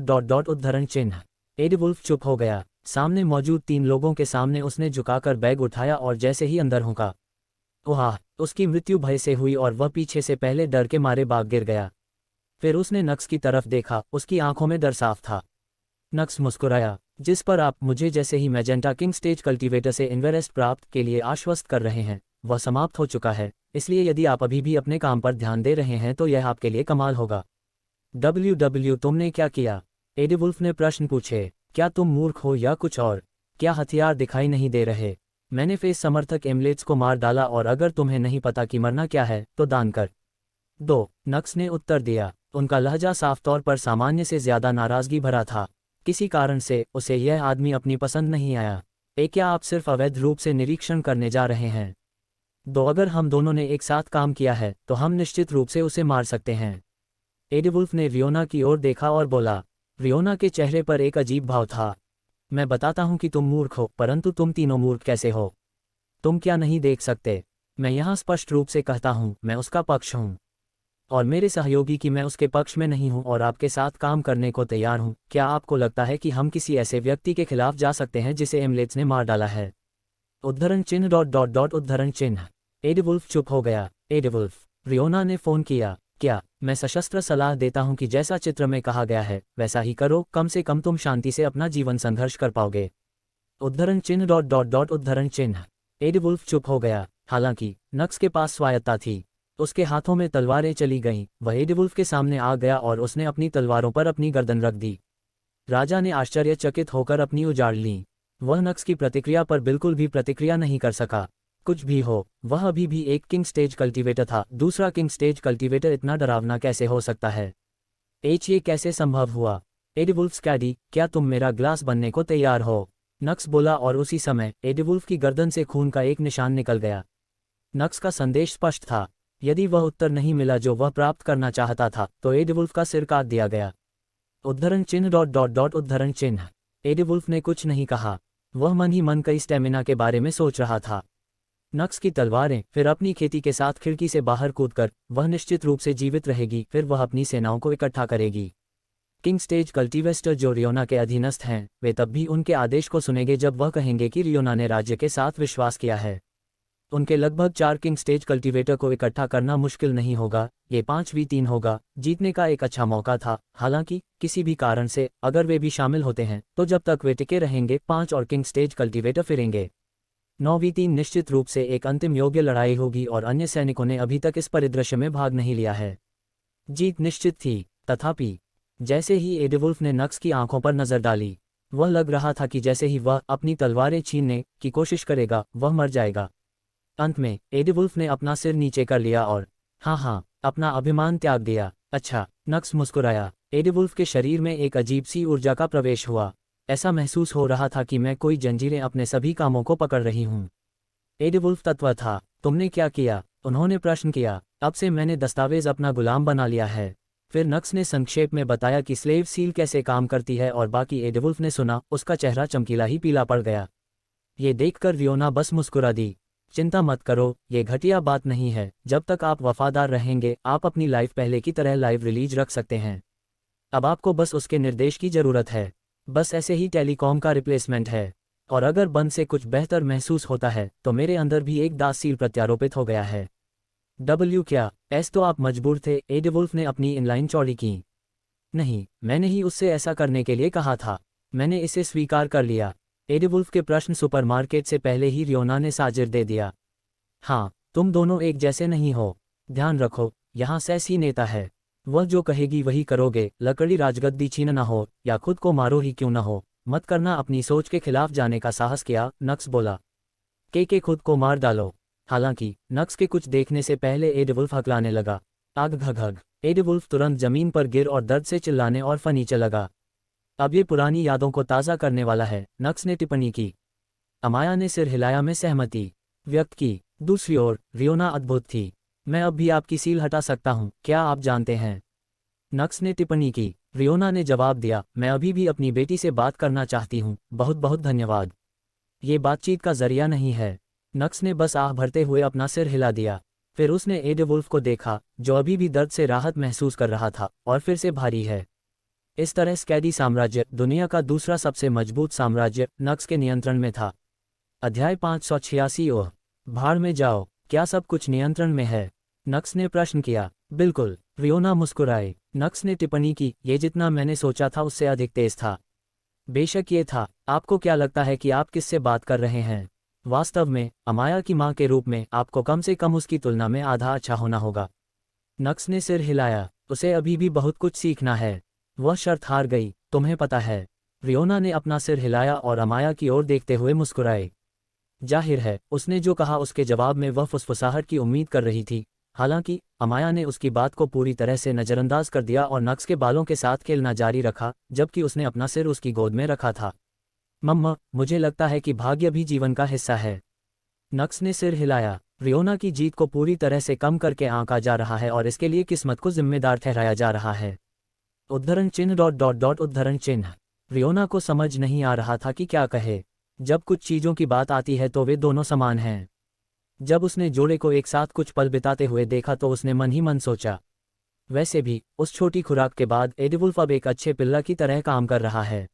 उद्धरण चिन्ह। एडवुल्फ चुप हो गया। सामने मौजूद 3 लोगों के सामने उसने झुकाकर बैग उठाया और जैसे ही अंदर हुआ, ओह! उसकी मृत्यु भय से हुई और वह पीछे से पहले डर के मारे भाग गिर गया। फिर उसने नक्स की तरफ देखा, उसकी आंखों में डर साफ था। नक्स मुस्कुराया। जिस पर आप मुझे जैसे ही मैजेंटा किंग स्टेज कल्टीवेटर से इन्वेरेस्ट प्राप्त के लिए आश्वस्त कर रहे हैं, वह समाप्त हो चुका है। इसलिए यदि आप अभी भी अपने काम पर ध्यान दे रहे हैं तो यह आपके लिए कमाल होगा। तुमने क्या किया? एडवुल्फ ने प्रश्न पूछे। क्या तुम मूर्ख हो या कुछ और? क्या हथियार दिखाई नहीं दे रहे? मैंने फेस समर्थक एमलेट्स को मार डाला, और अगर तुम्हें नहीं पता कि मरना क्या है तो दान कर दो, नक्स ने उत्तर दिया। उनका लहजा साफ तौर पर सामान्य से ज्यादा नाराजगी भरा था। किसी कारण से उसे यह आदमी अपनी पसंद नहीं आया। क्या आप सिर्फ अवैध रूप से निरीक्षण करने जा रहे हैं? अगर हम दोनों ने एक साथ काम किया है तो हम निश्चित रूप से उसे मार सकते हैं। एडवुल्फ ने रियोना की ओर देखा और बोला। रियोना के चेहरे पर एक अजीब भाव था। मैं बताता हूं कि तुम मूर्ख हो, परंतु तुम तीनों मूर्ख कैसे हो? तुम क्या नहीं देख सकते? मैं यहाँ स्पष्ट रूप से कहता हूँ, मैं उसका पक्ष हूँ और मेरे सहयोगी की मैं उसके पक्ष में नहीं हूँ और आपके साथ काम करने को तैयार हूँ। क्या आपको लगता है कि हम किसी ऐसे व्यक्ति के खिलाफ जा सकते हैं जिसे एमलेट्स ने मार डाला है? उद्धरण चिन्ह उद्धरण चिन्ह। एडवुल्फ चुप हो गया। एडवुल्फ, रियोना ने फोन किया। क्या? मैं सशस्त्र सलाह देता हूं कि जैसा चित्र में कहा गया है वैसा ही करो, कम से कम तुम शांति से अपना जीवन संघर्ष कर पाओगे। उद्धरण चिन्ह उद्धरण चिन्ह। एडवुल्फ चुप हो गया। हालांकि नक्स के पास स्वायत्ता थी। उसके हाथों में तलवारें चली गईं। वह एडवुल्फ के सामने आ गया और उसने अपनी तलवारों पर अपनी गर्दन रख दी। राजा ने आश्चर्यचकित होकर अपनी उजाड़ ली। वह नक्स की प्रतिक्रिया पर बिल्कुल भी प्रतिक्रिया नहीं कर सका। कुछ भी हो, वह अभी भी एक किंग स्टेज कल्टीवेटर था। दूसरा किंग स्टेज कल्टीवेटर इतना डरावना कैसे हो सकता है? ये कैसे संभव हुआ? एडवुल्फ स्कैडी, क्या तुम मेरा ग्लास बनने को तैयार हो? नक्स बोला और उसी समय एडवुल्फ की गर्दन से खून का एक निशान निकल गया। नक्स का संदेश स्पष्ट था। यदि वह उत्तर नहीं मिला जो वह प्राप्त करना चाहता था तो एडवुल्फ का सिर काट दिया गया। उद्धरण चिन्ह उद्धरण चिन्ह। एडवुल्फ ने कुछ नहीं कहा। वह मन ही मन कई स्टेमिना के बारे में सोच रहा था। नक्स की तलवारें, फिर अपनी खेती के साथ खिड़की से बाहर कूदकर वह निश्चित रूप से जीवित रहेगी। फिर वह अपनी सेनाओं को इकट्ठा करेगी। किंग स्टेज कल्टीवेस्टर जो रियोना के अधीनस्थ हैं, वे तब भी उनके आदेश को सुनेंगे जब वह कहेंगे कि रियोना ने राज्य के साथ विश्वास किया है। उनके लगभग 4 किंग स्टेज कल्टीवेटर को इकट्ठा करना मुश्किल नहीं होगा, ये 5v3 होगा, जीतने का एक अच्छा मौका था। हालांकि किसी भी कारण से अगर वे भी शामिल होते हैं तो जब तक वे टिके रहेंगे 5 और किंग स्टेज कल्टीवेटर फिरेंगे। 9v3 निश्चित रूप से एक अंतिम योग्य लड़ाई होगी और अन्य सैनिकों ने अभी तक इस परिदृश्य में भाग नहीं लिया है। जीत निश्चित थी, तथापि जैसे ही एडवुल्फ ने नक्स की आंखों पर नजर डाली, वह लग रहा था कि जैसे ही वह अपनी तलवारें छीनने की कोशिश करेगा वह मर जाएगा। अंत में एडवुल्फ ने अपना सिर नीचे कर लिया और हाँ, अपना अभिमान त्याग दिया। अच्छा, नक्स मुस्कुराया। एडवुल्फ के शरीर में एक अजीब सी ऊर्जा का प्रवेश हुआ। ऐसा महसूस हो रहा था कि मैं कोई जंजीरें अपने सभी कामों को पकड़ रही हूँ। एडवुल्फ तत्व था। तुमने क्या किया? उन्होंने प्रश्न किया। अब से मैंने दस्तावेज अपना गुलाम बना लिया है। फिर नक्स ने संक्षेप में बताया कि स्लेव सील कैसे काम करती है और बाकी एडवुल्फ ने सुना, उसका चेहरा चमकीला ही पीला पड़ गया। ये देखकर रियोना बस मुस्कुरा दी। चिंता मत करो, ये घटिया बात नहीं है। जब तक आप वफादार रहेंगे आप अपनी लाइफ पहले की तरह लाइव रिलीज रख सकते हैं। अब आपको बस उसके निर्देश की ज़रूरत है। बस ऐसे ही टेलीकॉम का रिप्लेसमेंट है। और अगर बंद से कुछ बेहतर महसूस होता है तो मेरे अंदर भी एक दास सील प्रत्यारोपित हो गया है। क्या एस तो आप मजबूर थे? एडवुल्फ ने अपनी इनलाइन चौड़ी की। नहीं, मैंने ही उससे ऐसा करने के लिए कहा था। मैंने इसे स्वीकार कर लिया। एडवुल्फ के प्रश्न सुपरमार्केट से पहले ही रियोना ने साजिर दे दिया। हाँ, तुम दोनों एक जैसे नहीं हो। ध्यान रखो, यहाँ सैसी नेता है। वह जो कहेगी वही करोगे, लकड़ी राजगद्दी छीनना हो या खुद को मारो ही क्यों न हो, मत करना। अपनी सोच के खिलाफ जाने का साहस किया, नक्स बोला। के खुद को मार डालो। हालांकि नक्स के कुछ देखने से पहले एडवुल्फ हकलाने लगा। आग घघ। एडवुल्फ तुरंत जमीन पर गिर और दर्द से चिल्लाने और फनीचे लगा। अब ये पुरानी यादों को ताज़ा करने वाला है, नक्स ने टिप्पणी की। अमाया ने सिर हिलाया में सहमति व्यक्त की। दूसरी ओर रियोना अद्भुत थी। मैं अब भी आपकी सील हटा सकता हूँ, क्या आप जानते हैं? नक्स ने टिप्पणी की। रियोना ने जवाब दिया, मैं अभी भी अपनी बेटी से बात करना चाहती हूँ, बहुत बहुत धन्यवाद। ये बातचीत का जरिया नहीं है। नक्स ने बस आह भरते हुए अपना सिर हिला दिया। फिर उसने एडवुल्फ को देखा जो अभी भी दर्द से राहत महसूस कर रहा था और फिर से भारी है। इस तरह स्कैडी साम्राज्य, दुनिया का दूसरा सबसे मजबूत साम्राज्य, नक्स के नियंत्रण में था। अध्याय 586। ओह, भाड़ में जाओ, क्या सब कुछ नियंत्रण में है? नक्स ने प्रश्न किया। बिल्कुल, रियोना मुस्कुराए। नक्स ने टिप्पणी की, ये जितना मैंने सोचा था उससे अधिक तेज था। बेशक ये था। आपको क्या लगता है कि आप किससे बात कर रहे हैं? वास्तव में अमाया की मां के रूप में आपको कम से कम उसकी तुलना में आधा अच्छा होना होगा। नक्स ने सिर हिलाया। उसे अभी भी बहुत कुछ सीखना है। वह शर्त हार गई, तुम्हें पता है। रियोना ने अपना सिर हिलाया और अमाया की ओर देखते हुए मुस्कुराए। जाहिर है उसने जो कहा उसके जवाब में वह फुसफुसाहट की उम्मीद कर रही थी। हालांकि अमाया ने उसकी बात को पूरी तरह से नज़रअंदाज कर दिया और नक्स के बालों के साथ खेलना जारी रखा जबकि उसने अपना सिर उसकी गोद में रखा था। मम्मा, मुझे लगता है कि भाग्य भी जीवन का हिस्सा है। नक्स ने सिर हिलाया। रियोना की जीत को पूरी तरह से कम करके आंका जा रहा है और इसके लिए किस्मत को जिम्मेदार ठहराया जा रहा है। उद्धरण चिन्ह ... उद्धरण चिन्ह। रियोना को समझ नहीं आ रहा था कि क्या कहे। जब कुछ चीज़ों की बात आती है तो वे दोनों समान हैं। जब उसने जोड़े को एक साथ कुछ पल बिताते हुए देखा तो उसने मन ही मन सोचा, वैसे भी उस छोटी खुराक के बाद एडवुल्फ अब एक अच्छे पिल्ला की तरह काम कर रहा है।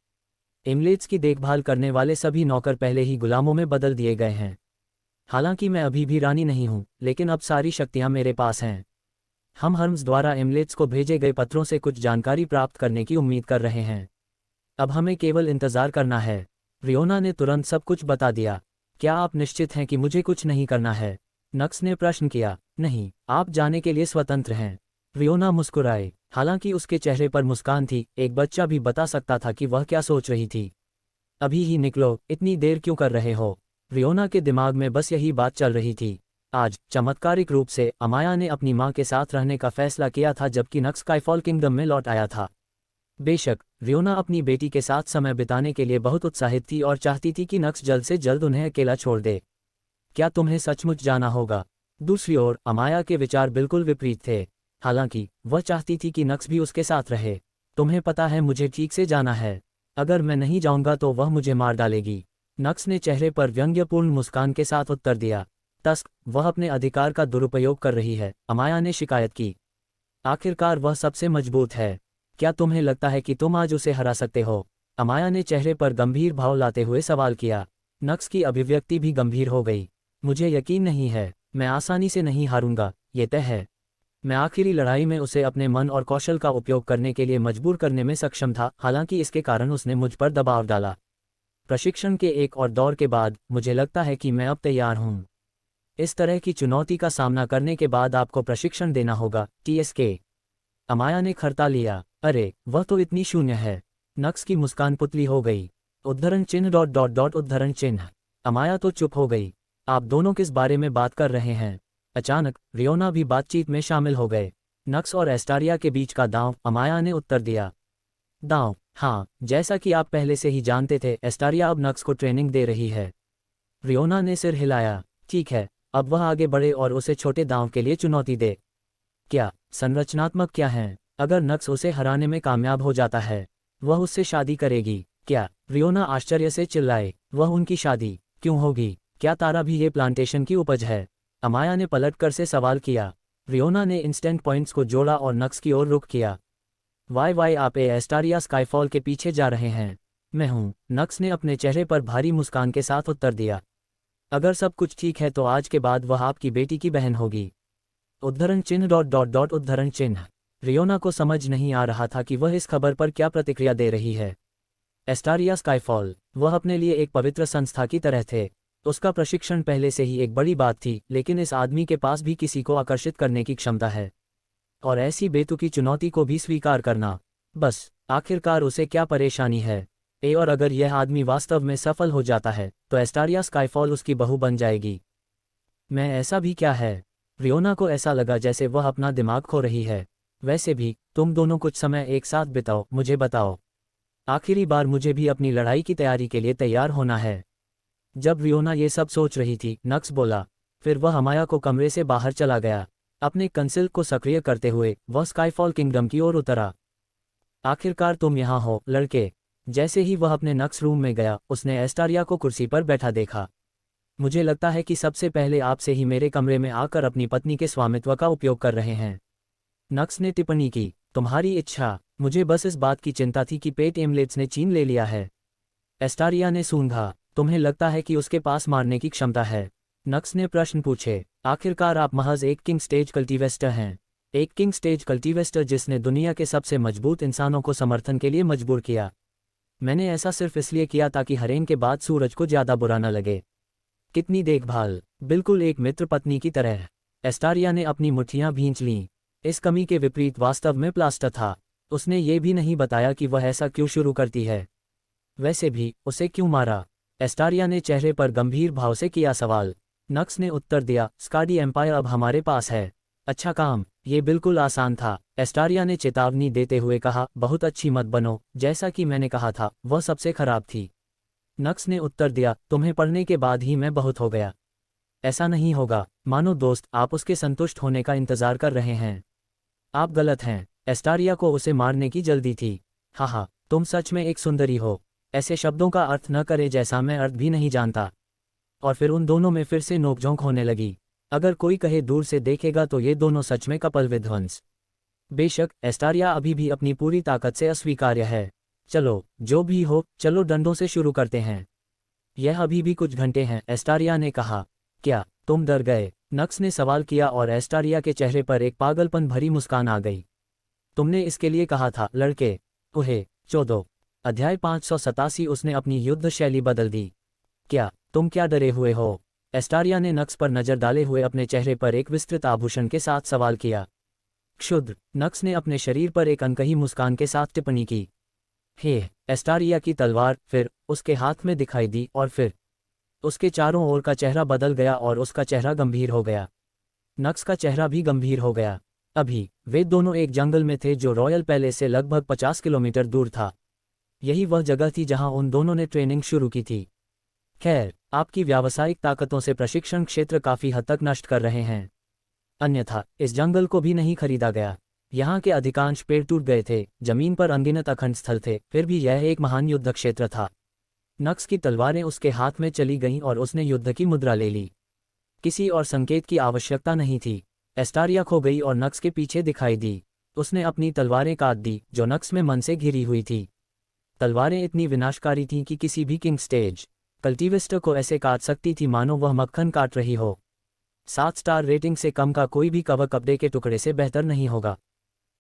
एमलेट्स की देखभाल करने वाले सभी नौकर पहले ही गुलामों में बदल दिए गए हैं। हालांकि मैं अभी भी रानी नहीं हूं, लेकिन अब सारी शक्तियां मेरे पास हैं। हम हर्म्स द्वारा एमलेट्स को भेजे गए पत्रों से कुछ जानकारी प्राप्त करने की उम्मीद कर रहे हैं। अब हमें केवल इंतजार करना है। रियोना ने तुरंत सब कुछ बता दिया। क्या आप निश्चित हैं कि मुझे कुछ नहीं करना है? नक्स ने प्रश्न किया। नहीं, आप जाने के लिए स्वतंत्र हैं। रियोना मुस्कुराए। हालांकि उसके चेहरे पर मुस्कान थी, एक बच्चा भी बता सकता था कि वह क्या सोच रही थी। अभी ही निकलो, इतनी देर क्यों कर रहे हो? रियोना के दिमाग में बस यही बात चल रही थी। आज चमत्कारिक रूप से अमाया ने अपनी मां के साथ रहने का फैसला किया था जबकि नक्स स्काईफॉल किंगडम में लौट आया था। बेशक रियोना अपनी बेटी के साथ समय बिताने के लिए बहुत उत्साहित थी और चाहती थी कि नक्स जल्द से जल्द उन्हें अकेला छोड़ दे। क्या तुम्हें सचमुच जाना होगा? दूसरी ओर अमाया के विचार बिल्कुल विपरीत थे। हालांकि वह चाहती थी कि नक्स भी उसके साथ रहे। तुम्हें पता है मुझे ठीक से जाना है। अगर मैं नहीं जाऊंगा तो वह मुझे मार डालेगी। नक्स ने चेहरे पर व्यंग्यपूर्ण मुस्कान के साथ उत्तर दिया। तस्क, वह अपने अधिकार का दुरुपयोग कर रही है, अमाया ने शिकायत की। आखिरकार वह सबसे मजबूत है। क्या तुम्हें लगता है कि तुम आज उसे हरा सकते हो? अमाया ने चेहरे पर गंभीर भाव लाते हुए सवाल किया। नक्स की अभिव्यक्ति भी गंभीर हो गई। मुझे यकीन नहीं है, मैं आसानी से नहीं हारूंगा, ये तय है। मैं आखिरी लड़ाई में उसे अपने मन और कौशल का उपयोग करने के लिए मजबूर करने में सक्षम था, हालांकि इसके कारण उसने मुझ पर दबाव डाला। प्रशिक्षण के एक और दौर के बाद मुझे लगता है कि मैं अब तैयार हूँ। इस तरह की चुनौती का सामना करने के बाद आपको प्रशिक्षण देना होगा, TSK। अमाया ने खर्ता लिया। अरे, वह तो इतनी शून्य है। नक्स की मुस्कान पुतली हो गई। उद्धरण चिन्ह ... उद्धरण चिन्ह। अमाया तो चुप हो गई। आप दोनों किस बारे में बात कर रहे हैं? अचानक रियोना भी बातचीत में शामिल हो गए। नक्स और एस्टारिया के बीच का दांव, अमाया ने उत्तर दिया। दांव? हाँ, जैसा कि आप पहले से ही जानते थे, एस्टारिया अब नक्स को ट्रेनिंग दे रही है। रियोना ने सिर हिलाया। ठीक है, अब वह आगे बढ़े और उसे छोटे दांव के लिए चुनौती दे। क्या संरचनात्मक क्या हैं? अगर नक्स उसे हराने में कामयाब हो जाता है, वह उससे शादी करेगी। क्या? रियोना आश्चर्य से चिल्लाए। वह उनकी शादी क्यों होगी? क्या तारा भी ये प्लांटेशन की उपज है? अमाया ने पलटकर से सवाल किया। रियोना ने इंस्टेंट पॉइंट्स को जोड़ा और नक्स की ओर रुख किया। वाई आप एस्टारिया स्काईफॉल के पीछे जा रहे हैं? मैं हूँ, नक्स ने अपने चेहरे पर भारी मुस्कान के साथ उत्तर दिया। अगर सब कुछ ठीक है तो आज के बाद वह आपकी बेटी की बहन होगी। उद्धरण चिन्ह ... उद्धरण चिन्ह। रियोना को समझ नहीं आ रहा था कि वह इस खबर पर क्या प्रतिक्रिया दे रही है। एस्टारिया स्काईफॉल, वह अपने लिए एक पवित्र संस्था की तरह थे। उसका प्रशिक्षण पहले से ही एक बड़ी बात थी, लेकिन इस आदमी के पास भी किसी को आकर्षित करने की क्षमता है। और ऐसी बेतुकी चुनौती को भी स्वीकार करना। बस, आखिरकार उसे क्या परेशानी है? और अगर यह आदमी वास्तव में सफल हो जाता है, तो एस्टारिया स्काईफॉल उसकी बहू बन जाएगी। मैं ऐसा भी क्या है? रियोना को ऐसा लगा जैसे वह अपना दिमाग खो रही है। वैसे भी, तुम दोनों कुछ समय एक साथ बिताओ, मुझे बताओ। आखिरी बार मुझे भी अपनी लड़ाई की तैयारी के लिए तैयार होना है। जब रियोना ये सब सोच रही थी, नक्स बोला। फिर वह अमाया को कमरे से बाहर चला गया। अपने कंसिल को सक्रिय करते हुए वह स्काईफॉल किंगडम की ओर उतरा। आखिरकार तुम यहाँ हो, लड़के। जैसे ही वह अपने नक्स रूम में गया, उसने एस्टारिया को कुर्सी पर बैठा देखा। मुझे लगता है कि सबसे पहले आपसे ही मेरे कमरे में आकर अपनी पत्नी के स्वामित्व का उपयोग कर रहे हैं। नक्स ने टिप्पणी की। तुम्हारी इच्छा। मुझे बस इस बात की चिंता थी कि पेट एमलेट्स ने चीन ले लिया है। एस्टारिया ने सूंघा। तुम्हें लगता है कि उसके पास मारने की क्षमता है? नक्स ने प्रश्न पूछे। आखिरकार आप महज एक किंग स्टेज कल्टीवेस्टर हैं। एक किंग स्टेज कल्टीवेस्टर जिसने दुनिया के सबसे मजबूत इंसानों को समर्थन के लिए मजबूर किया। मैंने ऐसा सिर्फ इसलिए किया ताकि हरेन के बाद सूरज को ज्यादा बुरा न लगे। कितनी देखभाल, बिल्कुल एक मित्र पत्नी की तरह। एस्टारिया ने अपनी मुट्ठियां भींच लीं। इस कमी के विपरीत वास्तव में प्लास्टर था। उसने ये भी नहीं बताया कि वह ऐसा क्यों शुरू करती है। वैसे भी, उसे क्यों मारा? एस्टारिया ने चेहरे पर गंभीर भाव से किया सवाल। नक्स ने उत्तर दिया, स्काडी एम्पायर अब हमारे पास है। अच्छा काम, ये बिल्कुल आसान था। एस्टारिया ने चेतावनी देते हुए कहा, बहुत अच्छी मत बनो, जैसा कि मैंने कहा था, वह सबसे खराब थी। नक्स ने उत्तर दिया, तुम्हें पढ़ने के बाद ही मैं बहुत हो गया। ऐसा नहीं होगा, मानो दोस्त, आप उसके संतुष्ट होने का इंतजार कर रहे हैं। आप गलत हैं। एस्टारिया को उसे मारने की जल्दी थी। हाँ, तुम सच में एक सुंदरी हो। ऐसे शब्दों का अर्थ न करे जैसा मैं अर्थ भी नहीं जानता। और फिर उन दोनों में फिर से नोकझोंक होने लगी। अगर कोई कहे दूर से देखेगा तो ये दोनों सच में कपल विध्वंस। बेशक, एस्टारिया अभी भी अपनी पूरी ताकत से अस्वीकार्य है। चलो, जो भी हो, चलो डंडों से शुरू करते हैं। यह अभी भी कुछ घंटे हैं, एस्टारिया ने कहा। क्या तुम डर गए? नक्स ने सवाल किया और एस्टारिया के चेहरे पर एक पागलपन भरी मुस्कान आ गई। तुमने इसके लिए कहा था, लड़के। उहे, 14। अध्याय 587। उसने अपनी युद्ध शैली बदल दी। तुम क्या डरे हुए हो? एस्टारिया ने नक्स पर नजर डाले हुए अपने चेहरे पर एक विस्तृत आभूषण के साथ सवाल किया। क्षुद्र, नक्स ने अपने शरीर पर एक अनकही मुस्कान के साथ टिप्पणी की। हे, एस्टारिया की तलवार फिर उसके हाथ में दिखाई दी और फिर उसके चारों ओर का चेहरा बदल गया और उसका चेहरा गंभीर हो गया। नक्स का चेहरा भी गंभीर हो गया। अभी वे दोनों एक जंगल में थे जो रॉयल पैलेस से लगभग 50 किलोमीटर दूर था। यही वह जगह थी जहां उन दोनों ने ट्रेनिंग शुरू की थी। खैर, आपकी व्यावसायिक ताकतों से प्रशिक्षण क्षेत्र काफी हद तक नष्ट कर रहे हैं। अन्यथा इस जंगल को भी नहीं खरीदा गया। यहाँ के अधिकांश पेड़ टूट गए थे, जमीन पर अनगिनत अखंड स्थल थे, फिर भी यह एक महान युद्ध क्षेत्र था। नक्स की तलवारें उसके हाथ में चली गईं और उसने युद्ध की मुद्रा ले ली। किसी और संकेत की आवश्यकता नहीं थी। एस्टारिया खो गई और नक्स के पीछे दिखाई दी। उसने अपनी तलवारें काट दी, जो नक्स में मन से घिरी हुई थी। तलवारें इतनी विनाशकारी थीं कि किसी भी किंग स्टेज कल्टीवेस्टर को ऐसे काट सकती थी मानो वह मक्खन काट रही हो। 7 स्टार रेटिंग से कम का कोई भी कवर कपड़े के टुकड़े से बेहतर नहीं होगा।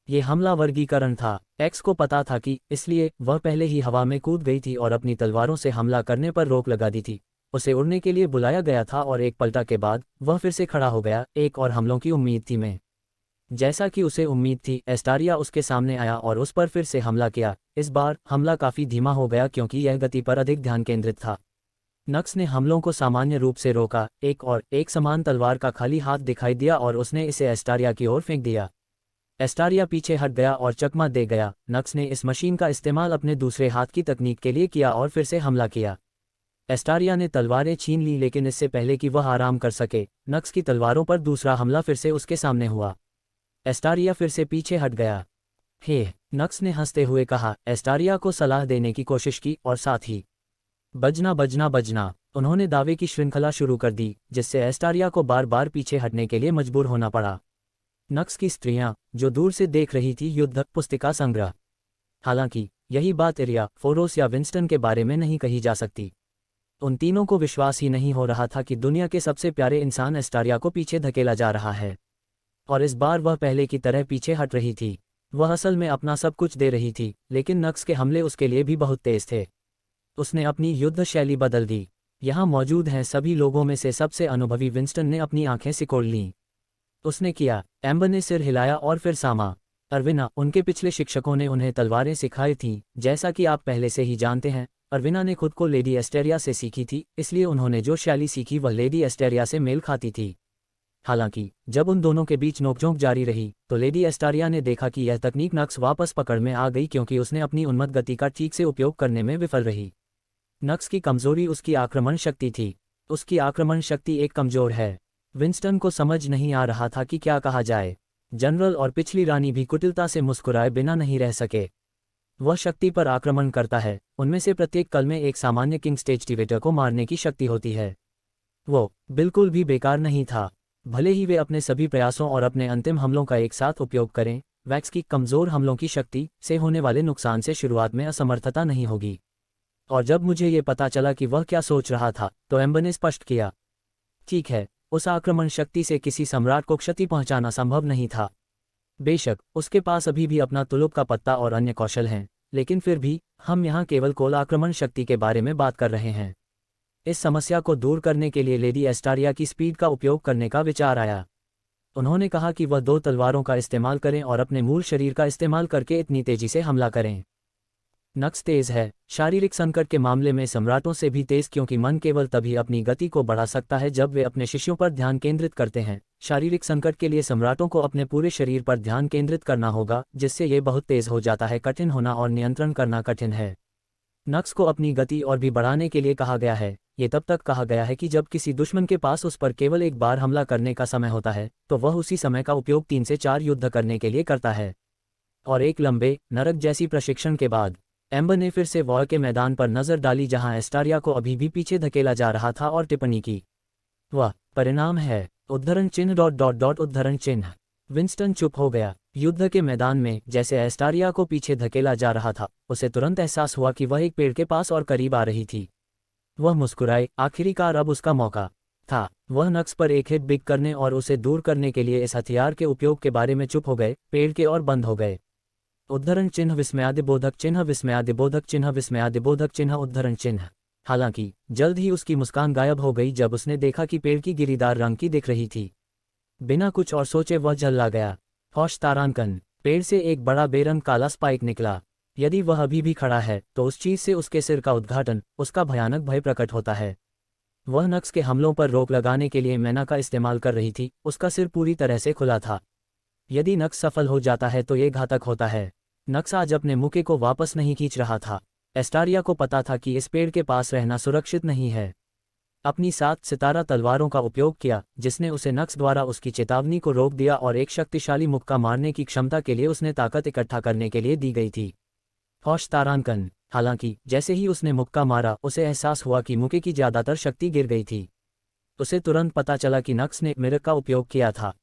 ये हमला वर्गीकरण था। एक्स को पता था कि इसलिए वह पहले ही हवा में कूद गई थी और अपनी तलवारों से हमला करने पर रोक लगा दी थी। उसे उड़ने के लिए बुलाया गया था और एक पलटा के बाद वह फिर से खड़ा हो गया। एक और हमलों की उम्मीद थी मैं। जैसा कि उसे उम्मीद थी, एस्टारिया उसके सामने आया और उस पर फिर से हमला किया। इस बार हमला काफ़ी धीमा हो गया क्योंकि यह गति पर अधिक ध्यान केंद्रित था। नक्स ने हमलों को सामान्य रूप से रोका। एक समान तलवार का खाली हाथ दिखाई दिया और उसने इसे एस्टारिया की ओर फेंक दिया। एस्टारिया पीछे हट गया और चकमा दे गया। नक्स ने इस मशीन का इस्तेमाल अपने दूसरे हाथ की तकनीक के लिए किया और फिर से हमला किया। एस्टारिया ने तलवारें छीन ली, लेकिन इससे पहले कि वह आराम कर सके, नक्स की तलवारों पर दूसरा हमला फिर से उसके सामने हुआ। एस्टारिया फिर से पीछे हट गया। हे, नक्स ने हंसते हुए कहा। एस्टारिया को सलाह देने की कोशिश की और साथ ही बजना बजना बजना उन्होंने दावे की श्रृंखला शुरू कर दी, जिससे एस्टारिया को बार बार पीछे हटने के लिए मजबूर होना पड़ा। नक्स की स्त्रियां, जो दूर से देख रही थी, युद्ध पुस्तिका संग्रह। हालांकि यही बात एरिया, फोरोस या विंस्टन के बारे में नहीं कही जा सकती। उन तीनों को विश्वास ही नहीं हो रहा था कि दुनिया के सबसे प्यारे इंसान एस्टारिया को पीछे धकेला जा रहा है, और इस बार वह पहले की तरह पीछे हट रही थी। वह असल में अपना सब कुछ दे रही थी, लेकिन नक्स के हमले उसके लिए भी बहुत तेज थे। उसने अपनी युद्ध शैली बदल दी। यहाँ मौजूद हैं सभी लोगों में से सबसे अनुभवी विंस्टन ने अपनी आंखें सिकोड़ लीं। उसने किया। एम्बर ने सिर हिलाया और फिर सामा। अरविना, उनके पिछले शिक्षकों ने उन्हें तलवारें सिखाई थीं। जैसा कि आप पहले से ही जानते हैं, अरविना ने खुद को लेडी एस्टेरिया से सीखी थी, इसलिए उन्होंने जो शैली सीखी वह लेडी एस्टेरिया से मेल खाती थी। हालांकि जब उन दोनों के बीच नोकझोंक जारी रही, तो लेडी एस्टारिया ने देखा कि यह तकनीक नक्स वापस पकड़ में आ गई क्योंकि उसने अपनी उन्मत्त गति का ठीक से उपयोग करने में विफल रही। नक्स की कमजोरी उसकी आक्रमण शक्ति थी। उसकी आक्रमण शक्ति एक कमजोर है। विंस्टन को समझ नहीं आ रहा था कि क्या कहा जाए। जनरल और पिछली रानी भी कुटिलता से मुस्कुराए बिना नहीं रह सके। वह शक्ति पर आक्रमण करता है। उनमें से प्रत्येक कल में एक सामान्य किंग स्टेजटिवेटर को मारने की शक्ति होती है। वो बिल्कुल भी बेकार नहीं था। भले ही वे अपने सभी प्रयासों और अपने अंतिम हमलों का एक साथ उपयोग करें, वैक्स की कमजोर हमलों की शक्ति से होने वाले नुकसान से शुरुआत में असमर्थता नहीं होगी। और जब मुझे ये पता चला कि वह क्या सोच रहा था, तो एम्बर ने स्पष्ट किया, ठीक है, उस आक्रमण शक्ति से किसी सम्राट को क्षति पहुंचाना संभव नहीं था। बेशक उसके पास अभी भी अपना तुलुप का पत्ता और अन्य कौशल हैं, लेकिन फिर भी हम यहाँ केवल कोल आक्रमण शक्ति के बारे में बात कर रहे हैं। इस समस्या को दूर करने के लिए लेडी एस्टारिया की स्पीड का उपयोग करने का विचार आया। उन्होंने कहा कि वह 2 तलवारों का इस्तेमाल करें और अपने मूल शरीर का इस्तेमाल करके इतनी तेजी से हमला करें। नक्स तेज है, शारीरिक संकट के मामले में सम्राटों से भी तेज, क्योंकि मन केवल तभी अपनी गति को बढ़ा सकता है जब वे अपने शिष्यों पर ध्यान केंद्रित करते हैं। शारीरिक संकट के लिए सम्राटों को अपने पूरे शरीर पर ध्यान केंद्रित करना होगा, जिससे ये बहुत तेज हो जाता है। कठिन होना और नियंत्रण करना कठिन है। नक्स को अपनी गति और भी बढ़ाने के लिए कहा गया है। ये तब तक कहा गया है कि जब किसी दुश्मन के पास उस पर केवल एक बार हमला करने का समय होता है, तो वह उसी समय का उपयोग 3 से 4 युद्ध करने के लिए करता है। और एक लंबे, नरक जैसी प्रशिक्षण के बाद एम्बर ने फिर से वॉर के मैदान पर नजर डाली, जहां एस्टारिया को अभी भी पीछे धकेला जा रहा था, और टिप्पणी की, वह परिणाम है उद्धरण चिन्ह ... उद्धरण चिन्ह। विंस्टन चुप हो गया। युद्ध के मैदान में जैसे एस्टारिया को पीछे धकेला जा रहा था, उसे तुरंत एहसास हुआ कि वह एक पेड़ के पास और करीब आ रही थी। वह मुस्कुराई। आखिरकार अब उसका मौका था। वह नक्स पर एक हिट बिग करने और उसे दूर करने के लिए इस हथियार के उपयोग के बारे में चुप हो गए, पेड़ के और बंद हो गए। उद्धरण चिन्ह, विस्मयादिबोधक चिन्ह, विस्मयादिबोधक चिन्ह, विस्मयादिबोधक चिन्ह, उद्धरण चिन्ह। हालांकि जल्द ही उसकी मुस्कान गायब हो गई जब उसने देखा कि पेड़ की गिरीदार रंग की दिख रही थी। बिना कुछ और सोचे वह झल्ला गया। हौश तारांकन। पेड़ से एक बड़ा बेरंग काला स्पाइक निकला। यदि वह अभी भी खड़ा है, तो उस चीज से उसके सिर का उद्घाटन, उसका भयानक भय प्रकट होता है। वह नक्स के हमलों पर रोक लगाने के लिए मैना का इस्तेमाल कर रही थी। उसका सिर पूरी तरह से खुला था। यदि नक्स सफल हो जाता है तो ये घातक होता है। नक्स आज अपने मुके को वापस नहीं खींच रहा था। एस्टारिया को पता था कि इस पेड़ के पास रहना सुरक्षित नहीं है। अपनी 7 सितारा तलवारों का उपयोग किया, जिसने उसे नक्स द्वारा उसकी चेतावनी को रोक दिया, और एक शक्तिशाली मुक्का मारने की क्षमता के लिए उसने ताकत इकट्ठा करने के लिए दी गई थी। हौश तारांकन। हालांकि जैसे ही उसने मुक्का मारा, उसे एहसास हुआ कि मुक्के की ज्यादातर शक्ति गिर गई थी। उसे तुरंत पता चला कि नक्स ने मिरर का उपयोग किया था।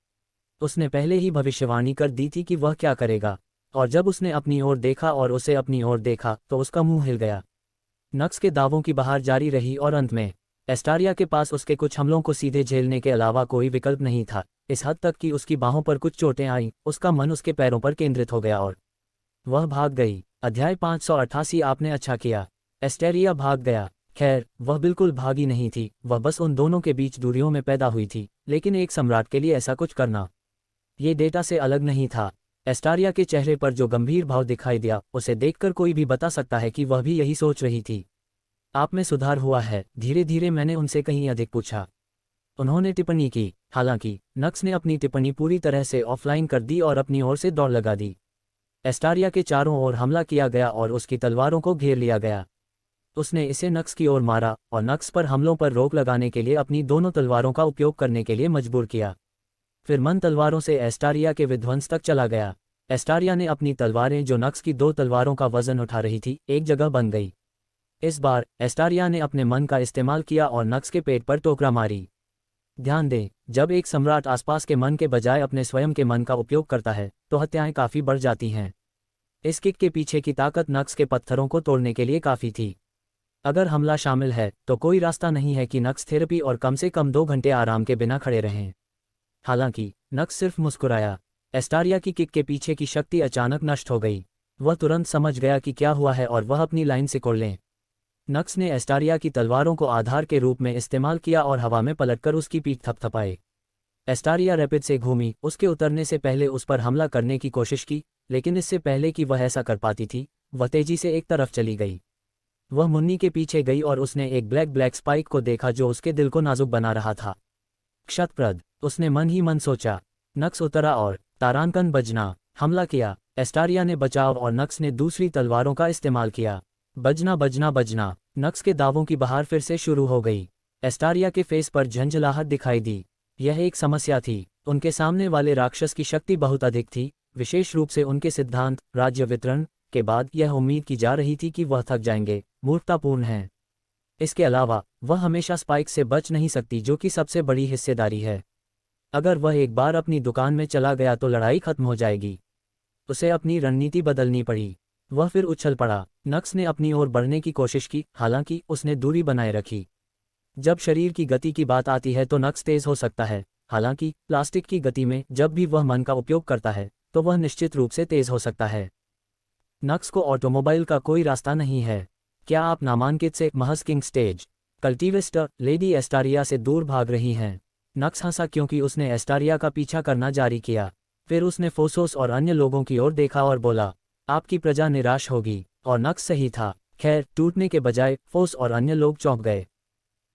उसने पहले ही भविष्यवाणी कर दी थी कि वह क्या करेगा, और जब उसने अपनी ओर देखा और उसे अपनी ओर देखा, तो उसका मुंह हिल गया। नक्स के दावों की बहार जारी रही और अंत में एस्टारिया के पास उसके कुछ हमलों को सीधे झेलने के अलावा कोई विकल्प नहीं था, इस हद तक कि उसकी बाहों पर कुछ चोटें आईं, उसका मन उसके पैरों पर केंद्रित हो गया और वह भाग गई। अध्याय 588। आपने अच्छा किया। एस्टेरिया भाग गया। खैर, वह बिल्कुल भागी नहीं थी, वह बस उन दोनों के बीच दूरियों में पैदा हुई थी, लेकिन एक सम्राट के लिए ऐसा कुछ करना ये डेटा से अलग नहीं था। एस्टारिया के चेहरे पर जो गंभीर भाव दिखाई दिया, उसे देखकर कोई भी बता सकता है कि वह भी यही सोच रही थी। आप में सुधार हुआ है, धीरे धीरे मैंने उनसे कहीं अधिक पूछा, उन्होंने टिप्पणी की। हालांकि नक्स ने अपनी टिप्पणी पूरी तरह से ऑफलाइन कर दी और अपनी ओर से दौड़ लगा दी। एस्टारिया के चारों ओर हमला किया गया और उसकी तलवारों को घेर लिया गया। उसने इसे नक्स की ओर मारा और नक्स पर हमलों पर रोक लगाने के लिए अपनी दोनों तलवारों का उपयोग करने के लिए मजबूर किया। फिर मन तलवारों से एस्टारिया के विध्वंस तक चला गया। एस्टारिया ने अपनी तलवारें, जो नक्स की 2 तलवारों का वजन उठा रही थी, एक जगह बन गई। इस बार एस्टारिया ने अपने मन का इस्तेमाल किया और नक्स के पेट पर टोकरा मारी। ध्यान दें, जब एक सम्राट आसपास के मन के बजाय अपने स्वयं के मन का उपयोग करता है तो हत्याएं काफ़ी बढ़ जाती हैं। इस किक के पीछे की ताकत नक्स के पत्थरों को तोड़ने के लिए काफ़ी थी। अगर हमला शामिल है तो कोई रास्ता नहीं है कि नक्स थेरेपी और कम से कम 2 घंटे आराम के बिना खड़े रहें। हालांकि नक्स सिर्फ मुस्कुराया। एस्टारिया की किक के पीछे की शक्ति अचानक नष्ट हो गई। वह तुरंत समझ गया कि क्या हुआ है और वह अपनी लाइन सिकोड़ लें। नक्स ने एस्टारिया की तलवारों को आधार के रूप में इस्तेमाल किया और हवा में पलटकर उसकी पीठ थपथपाई। एस्टारिया रैपिड से घूमी, उसके उतरने से पहले उस पर हमला करने की कोशिश की, लेकिन इससे पहले कि वह ऐसा कर पाती थी, वह तेजी से एक तरफ चली गई। वह मुन्नी के पीछे गई और उसने एक ब्लैक स्पाइक को देखा जो उसके दिल को नाजुक बना रहा था। क्षतप्रद, उसने मन ही मन सोचा। नक्स उतरा और तारांकन बजना हमला किया। एस्टारिया ने बचाव और नक्स ने दूसरी तलवारों का इस्तेमाल किया। बजना बजना बजना, नक्स के दावों की बहार फिर से शुरू हो गई। एस्टारिया के फेस पर झंझलाहट दिखाई दी। यह एक समस्या थी। उनके सामने वाले राक्षस की शक्ति बहुत अधिक थी, विशेष रूप से उनके सिद्धांत राज्य वितरण के बाद यह उम्मीद की जा रही थी कि वह थक जाएंगे, मूर्खतापूर्ण है। इसके अलावा वह हमेशा स्पाइक से बच नहीं सकती, जो कि सबसे बड़ी हिस्सेदारी है। अगर वह एक बार अपनी दुकान में चला गया तो लड़ाई खत्म हो जाएगी। उसे अपनी रणनीति बदलनी पड़ी। वह फिर उछल पड़ा। नक्स ने अपनी ओर बढ़ने की कोशिश की, हालांकि उसने दूरी बनाए रखी। जब शरीर की गति की बात आती है तो नक्स तेज हो सकता है, हालांकि प्लास्टिक की गति में जब भी वह मन का उपयोग करता है तो वह निश्चित रूप से तेज हो सकता है। नक्स को ऑटोमोबाइल का कोई रास्ता नहीं है। क्या आप नामांकित से महज किंग स्टेज कल्टीवेस्टर लेडी एस्टारिया से दूर भाग रही हैं? नक्स हंसा क्योंकि उसने एस्टारिया का पीछा करना जारी किया। फिर उसने फोसोस और अन्य लोगों की ओर देखा और बोला, आपकी प्रजा निराश होगी। और नक्स सही था। खैर, टूटने के बजाय फोस और अन्य लोग चौंक गए।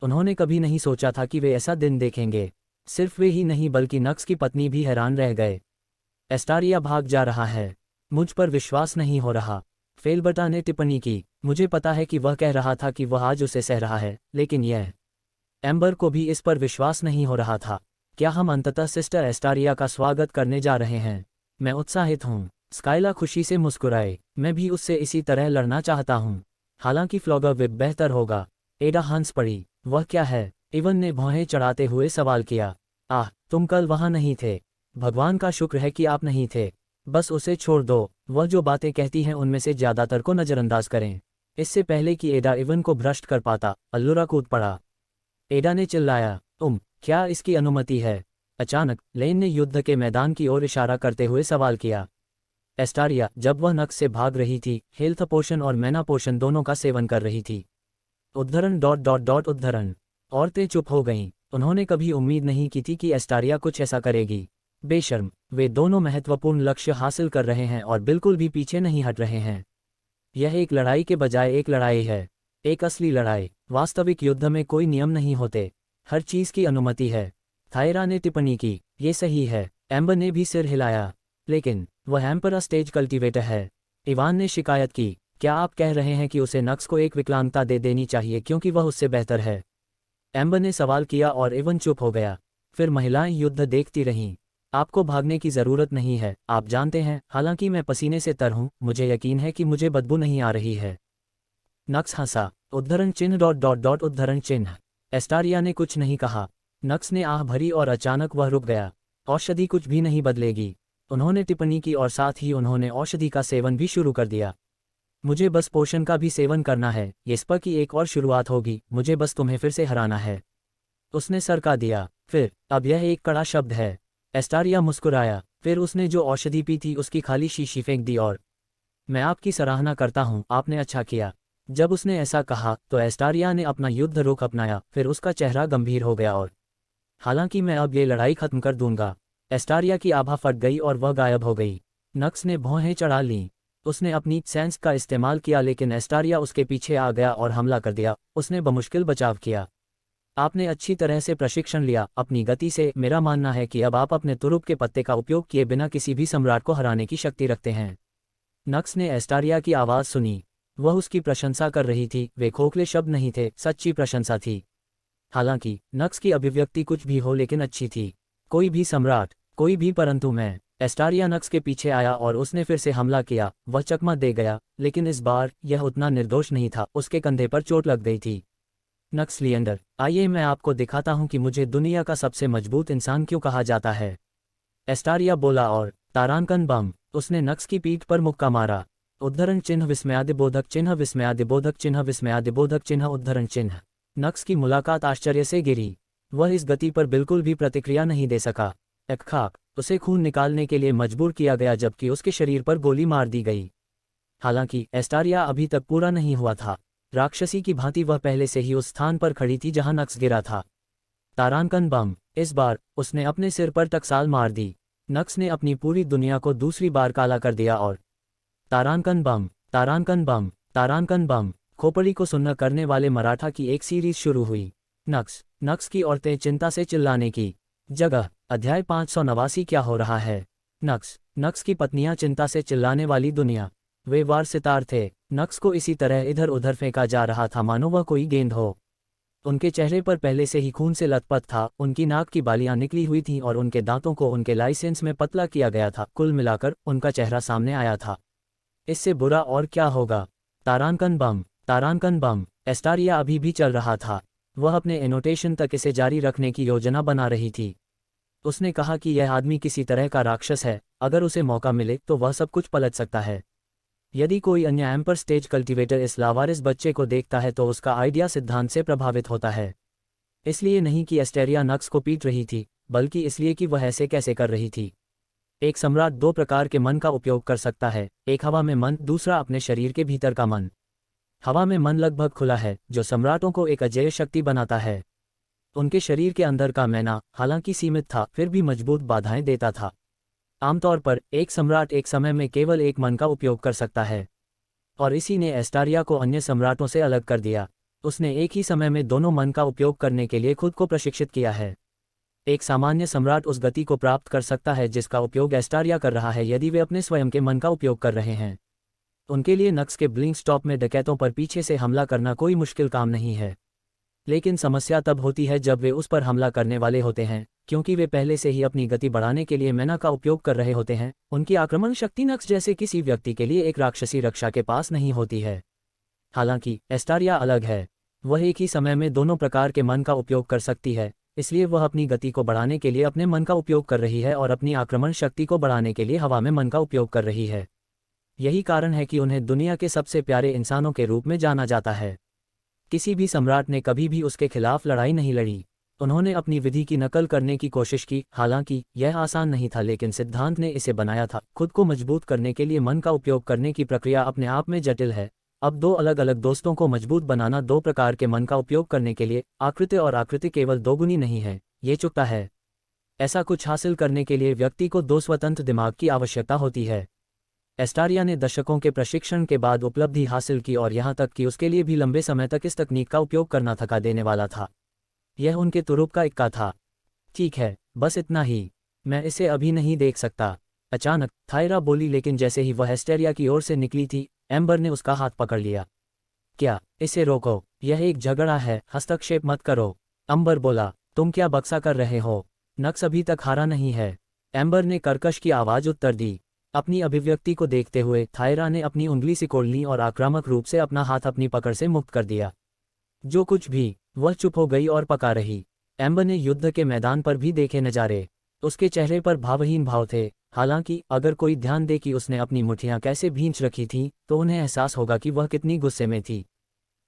उन्होंने कभी नहीं सोचा था कि वे ऐसा दिन देखेंगे। सिर्फ वे ही नहीं बल्कि नक्स की पत्नी भी हैरान रह गए। एस्टारिया भाग जा रहा है, मुझ पर विश्वास नहीं हो रहा। फेलबटा ने टिप्पणी की। मुझे पता है कि वह कह रहा था कि वह आज उसे सह रहा है, लेकिन यह एम्बर को भी इस पर विश्वास नहीं हो रहा था। क्या हम अंततः सिस्टर एस्टारिया का स्वागत करने जा रहे हैं? मैं उत्साहित हूँ। स्काइला खुशी से मुस्कुराए। मैं भी उससे इसी तरह लड़ना चाहता हूँ। हालांकि फ्लॉगर विप बेहतर होगा। एडा हंस पड़ी। वह क्या है? इवन ने भौहें चढ़ाते हुए सवाल किया। आह, तुम कल वहां नहीं थे। भगवान का शुक्र है कि आप नहीं थे। बस उसे छोड़ दो। वह जो बातें कहती हैं उनमें से ज्यादातर को नजरअंदाज करें। इससे पहले कि एडा इवन को भ्रष्ट कर पाता, अल्लुरा कूद पड़ा। एडा ने चिल्लाया, क्या इसकी अनुमति है? अचानक लेन ने युद्ध के मैदान की ओर इशारा करते हुए सवाल किया। एस्टारिया, जब वह नक्स से भाग रही थी, हेल्थ पोशन और मैना पोशन दोनों का सेवन कर रही थी। उद्धरण उद्धरण। औरतें चुप हो गईं। उन्होंने कभी उम्मीद नहीं की थी कि एस्टारिया कुछ ऐसा करेगी। बेशर्म, वे दोनों महत्वपूर्ण लक्ष्य हासिल कर रहे हैं और बिल्कुल भी पीछे नहीं हट रहे हैं। यह एक लड़ाई के बजाय एक लड़ाई है, एक असली लड़ाई। वास्तविक युद्ध में कोई नियम नहीं होते, हर चीज की अनुमति है। थायरा ने टिप्पणी की। ये सही है। एम्बर ने भी सिर हिलाया। लेकिन वह एम्परा स्टेज कल्टीवेटर है। इवान ने शिकायत की। क्या आप कह रहे हैं कि उसे नक्स को एक विकलांगता दे देनी चाहिए क्योंकि वह उससे बेहतर है? एम्बर ने सवाल किया और इवन चुप हो गया। फिर महिलाएं युद्ध देखती रहीं। आपको भागने की जरूरत नहीं है, आप जानते हैं, हालांकि मैं पसीने से तर हूं, मुझे यकीन है कि मुझे बदबू नहीं आ रही है। नक्स हंसा। उद्धरण चिन्ह उद्धरण चिन्ह। एस्टारिया ने कुछ नहीं कहा। नक्स ने आह भरी और अचानक वह रुक गया। औषधि कुछ भी नहीं बदलेगी, उन्होंने टिप्पणी की और साथ ही उन्होंने औषधि का सेवन भी शुरू कर दिया। मुझे बस पोषण का भी सेवन करना है, ये स्पा की एक और शुरुआत होगी, मुझे बस तुम्हें फिर से हराना है। उसने सरका दिया। फिर अब यह एक कड़ा शब्द है। एस्टारिया मुस्कुराया। फिर उसने जो औषधि पी थी उसकी खाली शीशी फेंक दी और मैं आपकी सराहना करता हूँ, आपने अच्छा किया। जब उसने ऐसा कहा तो एस्टारिया ने अपना युद्ध रुख अपनाया। फिर उसका चेहरा गंभीर हो गया और हालांकि मैं अब ये लड़ाई खत्म कर दूंगा। एस्टारिया की आभा फट गई और वह गायब हो गई। नक्स ने भौहें चढ़ा लीं। उसने अपनी सेंस का इस्तेमाल किया लेकिन एस्टारिया उसके पीछे आ गया और हमला कर दिया। उसने बमुश्किल बचाव किया। आपने अच्छी तरह से प्रशिक्षण लिया अपनी गति से। मेरा मानना है कि अब आप अपने तुरुप के पत्ते का उपयोग किए बिना किसी भी सम्राट को हराने की शक्ति रखते हैं। नक्स ने एस्टारिया की आवाज़ सुनी। वह उसकी प्रशंसा कर रही थी। वे खोखले शब्द नहीं थे, सच्ची प्रशंसा थी। हालांकि नक्स की अभिव्यक्ति कुछ भी हो लेकिन अच्छी थी। कोई भी सम्राट, कोई भी, परंतु मैं। एस्टारिया नक्स के पीछे आया और उसने फिर से हमला किया। वह चकमा दे गया, लेकिन इस बार यह उतना निर्दोष नहीं था। उसके कंधे पर चोट लग गई थी। नक्स लिएंडर, आइए मैं आपको दिखाता हूं कि मुझे दुनिया का सबसे मजबूत इंसान क्यों कहा जाता है। एस्टारिया बोला और तारांकन बम। उसने नक्स की पीठ पर मुक्का मारा। उद्धरण चिन्ह विस्मयादिबोधक चिन्ह विस्मयादिबोधक चिन्ह विस्मयादिबोधक चिन्ह उद्धरण चिन्ह। नक्स की मुलाकात आश्चर्य से गिरी। वह इस गति पर बिल्कुल भी प्रतिक्रिया नहीं दे सका। एक खाक, उसे खून निकालने के लिए मजबूर किया गया जबकि उसके शरीर पर गोली मार दी गई। हालांकि एस्टारिया अभी तक पूरा नहीं हुआ था। राक्षसी की भांति वह पहले से ही उस स्थान पर खड़ी थी जहां नक्स गिरा था। तारांकन बम। इस बार उसने अपने सिर पर टकसाल मार दी। नक्स ने अपनी पूरी दुनिया को दूसरी बार काला कर दिया और तारांकन बम, तारांकन बम, तारांकन बम। खोपड़ी को सुन्न करने वाले मराठा की एक सीरीज शुरू हुई। नक्स की औरतें चिंता से चिल्लाने की जगह। अध्याय 589। क्या हो रहा है। नक्स की पत्नियां चिंता से चिल्लाने वाली दुनिया। वे वार सितार थे। नक्स को इसी तरह इधर उधर फेंका जा रहा था मानो वह कोई गेंद हो। उनके चेहरे पर पहले से ही खून से लथपथ था। उनकी नाक की बालियां निकली हुई थीं और उनके दांतों को उनके लाइसेंस में पतला किया गया था। कुल मिलाकर उनका चेहरा सामने आया था। इससे बुरा और क्या होगा। तारांकन बम, तारांकन बम। एस्टारिया अभी भी चल रहा था। वह अपने एनोटेशन तक इसे जारी रखने की योजना बना रही थी। उसने कहा कि यह आदमी किसी तरह का राक्षस है। अगर उसे मौका मिले तो वह सब कुछ पलट सकता है। यदि कोई अन्य एम्पर स्टेज कल्टीवेटर इस लावारिस बच्चे को देखता है तो उसका आइडिया सिद्धांत से प्रभावित होता है। इसलिए नहीं कि एस्टेरिया नक्स को पीट रही थी, बल्कि इसलिए कि वह ऐसे कैसे कर रही थी। एक सम्राट दो प्रकार के मन का उपयोग कर सकता है, एक हवा में मन, दूसरा अपने शरीर के भीतर का मन। हवा में मन लगभग खुला है, जो सम्राटों को एक अजेय शक्ति बनाता है। उनके शरीर के अंदर का मैना हालांकि सीमित था, फिर भी मजबूत बाधाएं देता था। आमतौर पर एक सम्राट एक समय में केवल एक मन का उपयोग कर सकता है, और इसी ने एस्टारिया को अन्य सम्राटों से अलग कर दिया। उसने एक ही समय में दोनों मन का उपयोग करने के लिए खुद को प्रशिक्षित किया है। एक सामान्य सम्राट उस गति को प्राप्त कर सकता है जिसका उपयोग एस्टारिया कर रहा है यदि वे अपने स्वयं के मन का उपयोग कर रहे हैं। उनके लिए नक्स के ब्लिंक स्टॉप में डकैतों पर पीछे से हमला करना कोई मुश्किल काम नहीं है। लेकिन समस्या तब होती है जब वे उस पर हमला करने वाले होते हैं, क्योंकि वे पहले से ही अपनी गति बढ़ाने के लिए मैना का उपयोग कर रहे होते हैं। उनकी आक्रमण शक्ति नक्स जैसे किसी व्यक्ति के लिए एक राक्षसी रक्षा के पास नहीं होती है। हालांकि एस्टारिया अलग है। वह एक ही समय में दोनों प्रकार के मन का उपयोग कर सकती है, इसलिए वह अपनी गति को बढ़ाने के लिए अपने मन का उपयोग कर रही है और अपनी आक्रमण शक्ति को बढ़ाने के लिए हवा में मन का उपयोग कर रही है। यही कारण है कि उन्हें दुनिया के सबसे प्यारे इंसानों के रूप में जाना जाता है। किसी भी सम्राट ने कभी भी उसके खिलाफ लड़ाई नहीं लड़ी। उन्होंने अपनी विधि की नकल करने की कोशिश की। हालांकि यह आसान नहीं था, लेकिन सिद्धांत ने इसे बनाया था। खुद को मजबूत करने के लिए मन का उपयोग करने की प्रक्रिया अपने आप में जटिल है। अब दो अलग अलग दोस्तों को मजबूत बनाना, दो प्रकार के मन का उपयोग करने के लिए। आकृति और आकृति केवल दोगुनी नहीं है, ये चुकता है। ऐसा कुछ हासिल करने के लिए व्यक्ति को दो स्वतंत्र दिमाग की आवश्यकता होती है। एस्टारिया ने दशकों के प्रशिक्षण के बाद उपलब्धि हासिल की और यहाँ तक कि उसके लिए भी लंबे समय तक इस तकनीक का उपयोग करना थका देने वाला था। यह उनके तुरुप का इक्का था। ठीक है, बस इतना ही। मैं इसे अभी नहीं देख सकता, अचानक थायरा बोली, लेकिन जैसे ही वह एस्टेरिया की ओर से निकली थी, एम्बर ने उसका हाथ पकड़ लिया। क्या? इसे रोको, यह एक झगड़ा है, हस्तक्षेप मत करो। अंबर बोला, तुम क्या बक्सा कर रहे हो? नक्स अभी तक हारा नहीं है, एम्बर ने कर्कश की आवाज उत्तर दी। अपनी अभिव्यक्ति को देखते हुए थायरा ने अपनी उंगली सिकोड़ ली और आक्रामक रूप से अपना हाथ अपनी पकड़ से मुक्त कर दिया। जो कुछ भी, वह चुप हो गई और पका रही। एम्बर ने युद्ध के मैदान पर भी देखे नजारे। उसके चेहरे पर भावहीन भाव थे। हालांकि अगर कोई ध्यान दे कि उसने अपनी मुट्ठियां कैसे भींच रखी थीं, तो उन्हें एहसास होगा कि वह कितनी गुस्से में थी।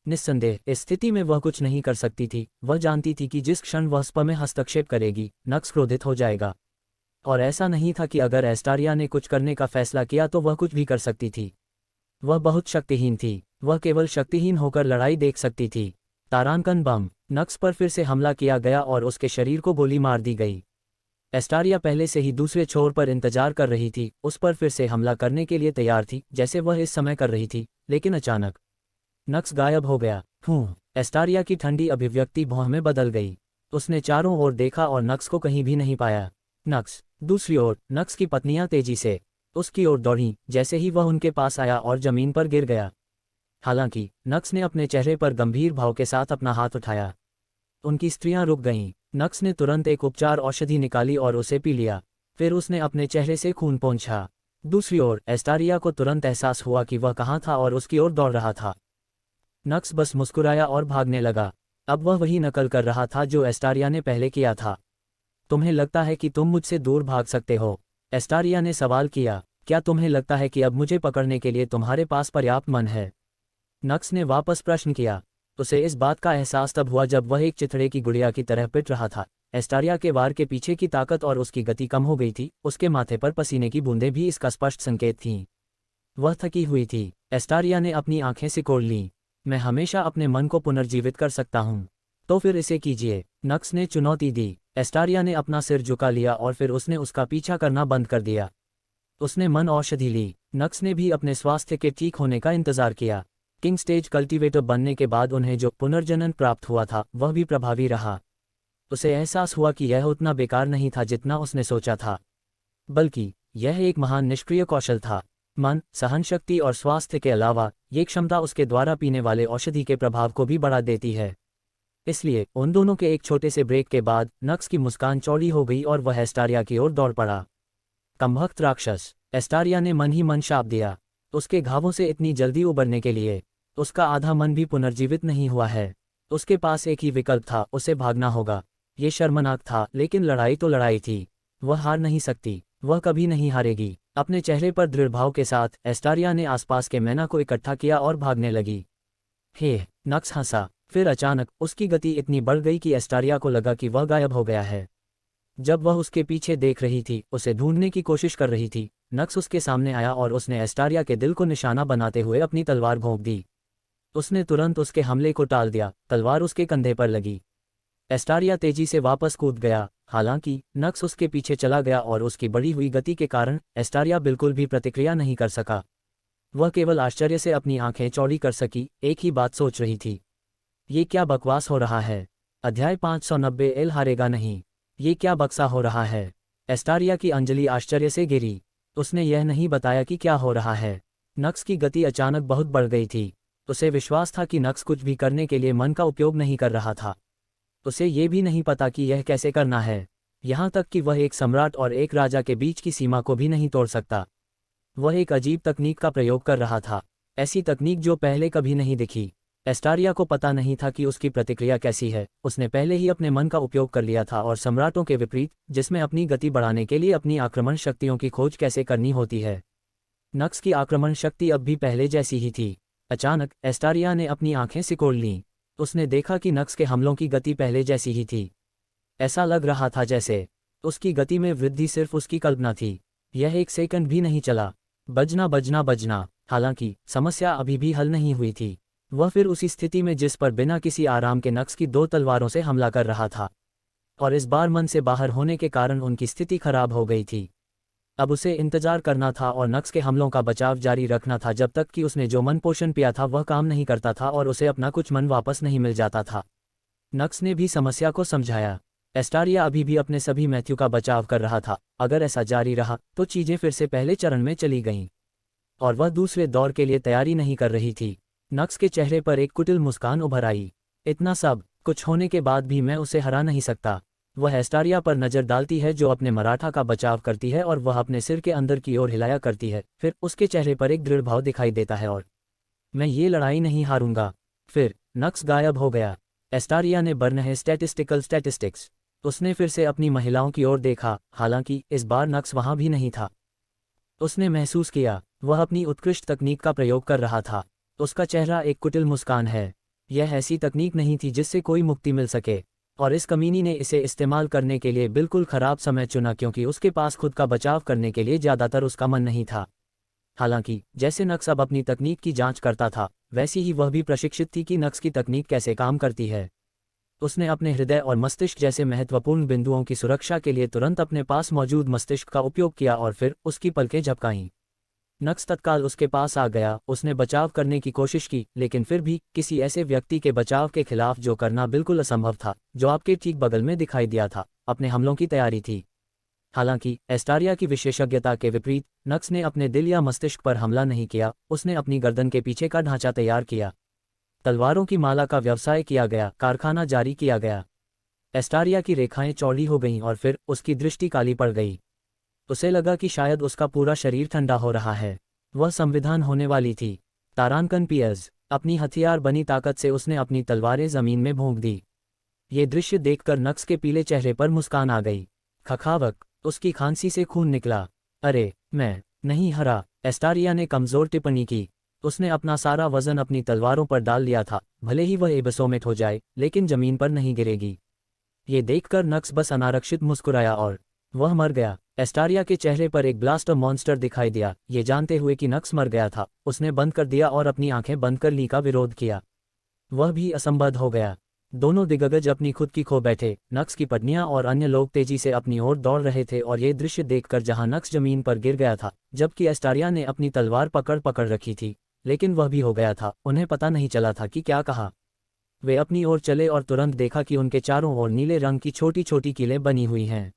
निस्संदेह इस स्थिति में वह कुछ नहीं कर सकती थी। वह जानती थी कि जिस क्षण वह स्पा में हस्तक्षेप करेगी, नक्स क्रोधित हो जाएगा। और ऐसा नहीं था कि अगर एस्टारिया ने कुछ करने का फैसला किया तो वह कुछ भी कर सकती थी। वह बहुत शक्तिहीन थी। वह केवल शक्तिहीन होकर लड़ाई देख सकती थी। तारांकन बम। नक्स पर फिर से हमला किया गया और उसके शरीर को गोली मार दी गई। एस्टारिया पहले से ही दूसरे छोर पर इंतजार कर रही थी, उस पर फिर से हमला करने के लिए तैयार थी, जैसे वह इस समय कर रही थी। लेकिन अचानक नक्स गायब हो गया। एस्टारिया की ठंडी अभिव्यक्ति भौं में बदल गई। उसने चारों ओर देखा और नक्स को कहीं भी नहीं पाया। नक्स। दूसरी ओर नक्स की पत्नियां तेजी से उसकी ओर दौड़ीं, जैसे ही वह उनके पास आया और जमीन पर गिर गया। हालांकि नक्स ने अपने चेहरे पर गंभीर भाव के साथ अपना हाथ उठाया। उनकी स्त्रियां रुक गईं। नक्स ने तुरंत एक उपचार औषधि निकाली और उसे पी लिया। फिर उसने अपने चेहरे से खून पोंछा। दूसरी ओर एस्टारिया को तुरंत एहसास हुआ कि वह कहाँ था और उसकी ओर दौड़ रहा था। नक्स बस मुस्कुराया और भागने लगा। अब वह वही नकल कर रहा था जो एस्टारिया ने पहले किया था। तुम्हें लगता है कि तुम मुझसे दूर भाग सकते हो? एस्टारिया ने सवाल किया। क्या तुम्हें लगता है कि अब मुझे पकड़ने के लिए तुम्हारे पास पर्याप्त मन है? नक्स ने वापस प्रश्न किया। उसे इस बात का एहसास तब हुआ जब वह एक चिथड़े की गुड़िया की तरह पिट रहा था। एस्टारिया के वार के पीछे की ताकत और उसकी गति कम हो गई थी। उसके माथे पर पसीने की बूंदें भी इसका स्पष्ट संकेत थीं। वह थकी हुई थी। एस्टारिया ने अपनी आंखें सिकोड़ लीं। मैं हमेशा अपने मन को पुनर्जीवित कर सकता हूँ। तो फिर इसे कीजिए, नक्स ने चुनौती दी। एस्टारिया ने अपना सिर झुका लिया और फिर उसने उसका पीछा करना बंद कर दिया। उसने मन औषधि ली। नक्स ने भी अपने स्वास्थ्य के ठीक होने का इंतजार किया। किंग स्टेज कल्टीवेटर बनने के बाद उन्हें जो पुनर्जनन प्राप्त हुआ था वह भी प्रभावी रहा। उसे एहसास हुआ कि यह उतना बेकार नहीं था जितना उसने सोचा था, बल्कि यह एक महान निष्क्रिय कौशल था। मन, सहनशक्ति और स्वास्थ्य के अलावा ये क्षमता उसके द्वारा पीने वाले औषधि के प्रभाव को भी बढ़ा देती है। इसलिए उन दोनों के एक छोटे से ब्रेक के बाद नक्स की मुस्कान चौड़ी हो गई और वह एस्टारिया की ओर दौड़ पड़ा। कमबख्त राक्षस, एस्टारिया ने मन ही मन शाप दिया। उसके घावों से इतनी जल्दी उबरने के लिए उसका आधा मन भी पुनर्जीवित नहीं हुआ है। उसके पास एक ही विकल्प था, उसे भागना होगा। ये शर्मनाक था, लेकिन लड़ाई तो लड़ाई थी। वह हार नहीं सकती। वह कभी नहीं हारेगी। अपने चेहरे पर दृढ़ भाव के साथ एस्टारिया ने आसपास के मैना को इकट्ठा किया और भागने लगी। हे, नक्स हंसा। फिर अचानक उसकी गति इतनी बढ़ गई कि एस्टारिया को लगा कि वह गायब हो गया है। जब वह उसके पीछे देख रही थी, उसे ढूंढने की कोशिश कर रही थी, नक्स उसके सामने आया और उसने एस्टारिया के दिल को निशाना बनाते हुए अपनी तलवार भोंक दी। उसने तुरंत उसके हमले को टाल दिया। तलवार उसके कंधे पर लगी। एस्टारिया तेजी से वापस कूद गया। हालांकि नक्स उसके पीछे चला गया और उसकी बढ़ी हुई गति के कारण एस्टारिया बिल्कुल भी प्रतिक्रिया नहीं कर सका। वह केवल आश्चर्य से अपनी आंखें चौड़ी कर सकी, एक ही बात सोच रही थी। ये क्या बकवास हो रहा है? अध्याय 590 एल हारेगा नहीं। ये क्या बक्सा हो रहा है? एस्टारिया की अंजलि आश्चर्य से गिरी। उसने यह नहीं बताया कि क्या हो रहा है। नक्स की गति अचानक बहुत बढ़ गई थी। उसे विश्वास था कि नक्स कुछ भी करने के लिए मन का उपयोग नहीं कर रहा था। उसे ये भी नहीं पता कि यह कैसे करना है। यहाँ तक कि वह एक सम्राट और एक राजा के बीच की सीमा को भी नहीं तोड़ सकता। वह एक अजीब तकनीक का प्रयोग कर रहा था, ऐसी तकनीक जो पहले कभी नहीं दिखी। एस्टारिया को पता नहीं था कि उसकी प्रतिक्रिया कैसी है। उसने पहले ही अपने मन का उपयोग कर लिया था और सम्राटों के विपरीत, जिसमें अपनी गति बढ़ाने के लिए अपनी आक्रमण शक्तियों की खोज कैसे करनी होती है। नक्स की आक्रमण शक्ति अब भी पहले जैसी ही थी। अचानक एस्टारिया ने अपनी आंखें सिकोड़ लीं। उसने देखा कि नक्स के हमलों की गति पहले जैसी ही थी। ऐसा लग रहा था जैसे उसकी गति में वृद्धि सिर्फ उसकी कल्पना थी। यह एक सेकंड भी नहीं चला। बजना बजना बजना। हालांकि समस्या अभी भी हल नहीं हुई थी। वह फिर उसी स्थिति में जिस पर बिना किसी आराम के नक्स की 2 तलवारों से हमला कर रहा था, और इस बार मन से बाहर होने के कारण उनकी स्थिति खराब हो गई थी। अब उसे इंतजार करना था और नक्स के हमलों का बचाव जारी रखना था जब तक कि उसने जो मन पोषण पिया था वह काम नहीं करता था और उसे अपना कुछ मन वापस नहीं मिल जाता था। नक्स ने भी समस्या को समझाया। एस्टारिया अभी भी अपने सभी मैथ्यू का बचाव कर रहा था। अगर ऐसा जारी रहा तो चीजें फिर से पहले चरण में चली गईं और वह दूसरे दौर के लिए तैयारी नहीं कर रही थी। नक्स के चेहरे पर एक कुटिल मुस्कान उभर आई। इतना सब कुछ होने के बाद भी मैं उसे हरा नहीं सकता। वह एस्टारिया पर नजर डालती है जो अपने मराठा का बचाव करती है और वह अपने सिर के अंदर की ओर हिलाया करती है। फिर उसके चेहरे पर एक दृढ़ भाव दिखाई देता है और मैं ये लड़ाई नहीं हारूंगा। फिर नक्स गायब हो गया। एस्टारिया ने बर्न है स्टैटिस्टिक्स। उसने फिर से अपनी महिलाओं की ओर देखा। हालांकि इस बार नक्स वहां भी नहीं था। उसने महसूस किया वह अपनी उत्कृष्ट तकनीक का प्रयोग कर रहा था। उसका चेहरा एक कुटिल मुस्कान है। यह ऐसी तकनीक नहीं थी जिससे कोई मुक्ति मिल सके, और इस कमीनी ने इसे इस्तेमाल करने के लिए बिल्कुल खराब समय चुना, क्योंकि उसके पास खुद का बचाव करने के लिए ज़्यादातर उसका मन नहीं था। हालांकि जैसे नक्स अब अपनी तकनीक की जांच करता था, वैसी ही वह भी प्रशिक्षित थी कि नक्स की तकनीक कैसे काम करती है। उसने अपने हृदय और मस्तिष्क जैसे महत्वपूर्ण बिंदुओं की सुरक्षा के लिए तुरंत अपने पास मौजूद मस्तिष्क का उपयोग किया और फिर उसकी पलकें झपकाईं। नक्स तत्काल उसके पास आ गया। उसने बचाव करने की कोशिश की, लेकिन फिर भी किसी ऐसे व्यक्ति के बचाव के खिलाफ जो करना बिल्कुल असंभव था, जो आपके ठीक बगल में दिखाई दिया था, अपने हमलों की तैयारी थी। हालांकि एस्टारिया की विशेषज्ञता के विपरीत, नक्स ने अपने दिल या मस्तिष्क पर हमला नहीं किया। उसने अपनी गर्दन के पीछे का ढांचा तैयार किया। तलवारों की माला का व्यवसाय किया गया, कारखाना जारी किया गया। एस्टारिया की रेखाएं चौड़ी हो गईं और फिर उसकी दृष्टि काली पड़ गई। उसे लगा कि शायद उसका पूरा शरीर ठंडा हो रहा है। वह संविधान होने वाली थी। तारांकन पियर्स। अपनी हथियार बनी ताकत से उसने अपनी तलवारें जमीन में भोंक दी। ये दृश्य देखकर नक्स के पीले चेहरे पर मुस्कान आ गई। खखावक। उसकी खांसी से खून निकला। अरे, मैं नहीं हरा, एस्टारिया ने कमजोर टिप्पणी की। उसने अपना सारा वजन अपनी तलवारों पर डाल लिया था। भले ही वह एबसोमेट हो जाए, लेकिन जमीन पर नहीं गिरेगी। ये देखकर नक्स बस अनारक्षित मुस्कुराया और वह मर गया। एस्टारिया के चेहरे पर एक ब्लास्टर मॉन्स्टर दिखाई दिया। ये जानते हुए कि नक्स मर गया था, उसने बंद कर दिया और अपनी आंखें बंद कर ली का विरोध किया। वह भी असंबद्ध हो गया। दोनों दिग्गज अपनी खुद की खो बैठे। नक्स की पत्नियां और अन्य लोग तेजी से अपनी ओर दौड़ रहे थे, और ये दृश्य देखकर जहां नक्स जमीन पर गिर गया था, जबकि एस्टारिया ने अपनी तलवार पकड़ रखी थी, लेकिन वह भी हो गया था। उन्हें पता नहीं चला था कि क्या कहा। वे अपनी ओर चले और तुरंत देखा कि उनके चारों ओर नीले रंग की छोटी छोटी कीलें बनी हुई हैं।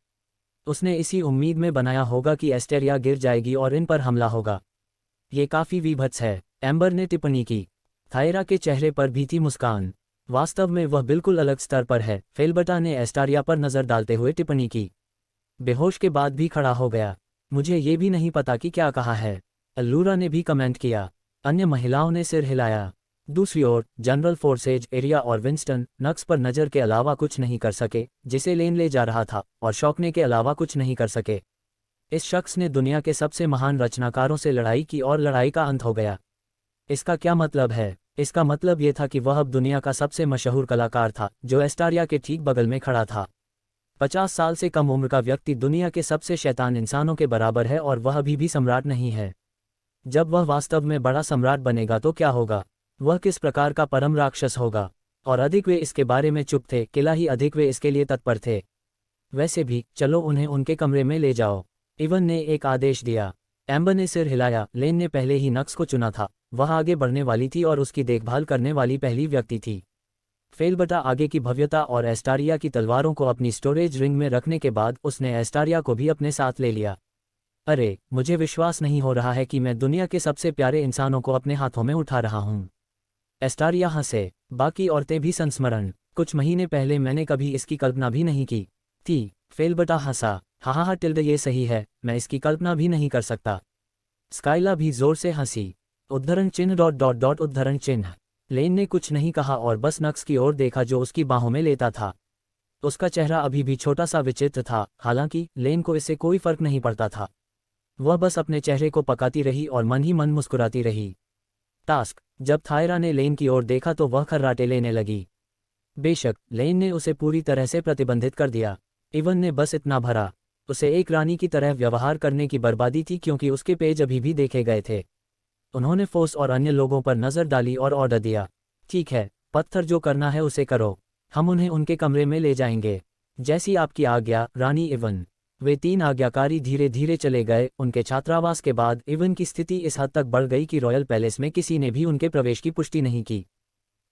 उसने इसी उम्मीद में बनाया होगा कि एस्टेरिया गिर जाएगी और इन पर हमला होगा। ये काफी विभत्स है, एम्बर ने टिप्पणी की। थायरा के चेहरे पर भी थी मुस्कान। वास्तव में वह बिल्कुल अलग स्तर पर है, फेलबटा ने एस्टारिया पर नजर डालते हुए टिप्पणी की। बेहोश के बाद भी खड़ा हो गया। मुझे ये भी नहीं पता कि क्या कहा है, अल्लूरा ने भी कमेंट किया। अन्य महिलाओं ने सिर हिलाया। दूसरी ओर जनरल फोर्सेज एरिया और विंस्टन नक्स पर नज़र के अलावा कुछ नहीं कर सके, जिसे लेन ले जा रहा था, और शौकने के अलावा कुछ नहीं कर सके। इस शख्स ने दुनिया के सबसे महान रचनाकारों से लड़ाई की और लड़ाई का अंत हो गया। इसका क्या मतलब है? इसका मतलब ये था कि वह अब दुनिया का सबसे मशहूर कलाकार था, जो एस्टारिया के ठीक बगल में खड़ा था। 50 साल से कम उम्र का व्यक्ति दुनिया के सबसे शैतान इंसानों के बराबर है, और वह अभी भी सम्राट नहीं है। जब वह वास्तव में बड़ा सम्राट बनेगा तो क्या होगा? वह किस प्रकार का परम राक्षस होगा? और अधिक वे इसके बारे में चुप थे, किला ही अधिक वे इसके लिए तत्पर थे। वैसे भी चलो उन्हें उनके कमरे में ले जाओ, इवन ने एक आदेश दिया। एम्बर ने सिर हिलाया। लेन ने पहले ही नक्स को चुना था। वह आगे बढ़ने वाली थी और उसकी देखभाल करने वाली पहली व्यक्ति थी। फेलबटा आगे की भव्यता और एस्टारिया की तलवारों को अपनी स्टोरेज रिंग में रखने के बाद उसने एस्टारिया को भी अपने साथ ले लिया। अरे, मुझे विश्वास नहीं हो रहा है कि मैं दुनिया के सबसे प्यारे इंसानों को अपने हाथों में उठा रहा हूँ। एस्टारिया हंसे। बाकी औरतें भी संस्मरण। कुछ महीने पहले मैंने कभी इसकी कल्पना भी नहीं की थी। फेलबटा हंसा। हाँ टिल्ड, ये सही है, मैं इसकी कल्पना भी नहीं कर सकता। स्काइला भी जोर से हंसी। उद्धरण चिन्ह ... उद्धरण चिन्ह। लेन ने कुछ नहीं कहा और बस नक्स की ओर देखा, जो उसकी बाहों में लेता था। उसका चेहरा अभी भी छोटा सा विचित्र था, हालांकि लेन को इससे कोई फर्क नहीं पड़ता था। वह बस अपने चेहरे को पकाती रही और मन ही मन मुस्कुराती रही। टास्क। जब थायरा ने लेन की ओर देखा तो वह खर्राटे लेने लगी। बेशक लेन ने उसे पूरी तरह से प्रतिबंधित कर दिया। इवन ने बस इतना भरा। उसे एक रानी की तरह व्यवहार करने की बर्बादी थी, क्योंकि उसके पेज अभी भी देखे गए थे। उन्होंने फोर्स और अन्य लोगों पर नज़र डाली और ऑर्डर दिया। ठीक है, पत्थर, जो करना है उसे करो। हम उन्हें उनके कमरे में ले जाएंगे। जैसी आपकी आज्ञा, रानी इवन। वे 3 आज्ञाकारी धीरे धीरे चले गए। उनके छात्रावास के बाद इवन की स्थिति इस हद तक बढ़ गई कि रॉयल पैलेस में किसी ने भी उनके प्रवेश की पुष्टि नहीं की।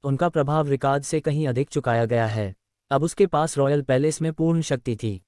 उनका प्रभाव रिकार्ड से कहीं अधिक चुकाया गया है। अब उसके पास रॉयल पैलेस में पूर्ण शक्ति थी।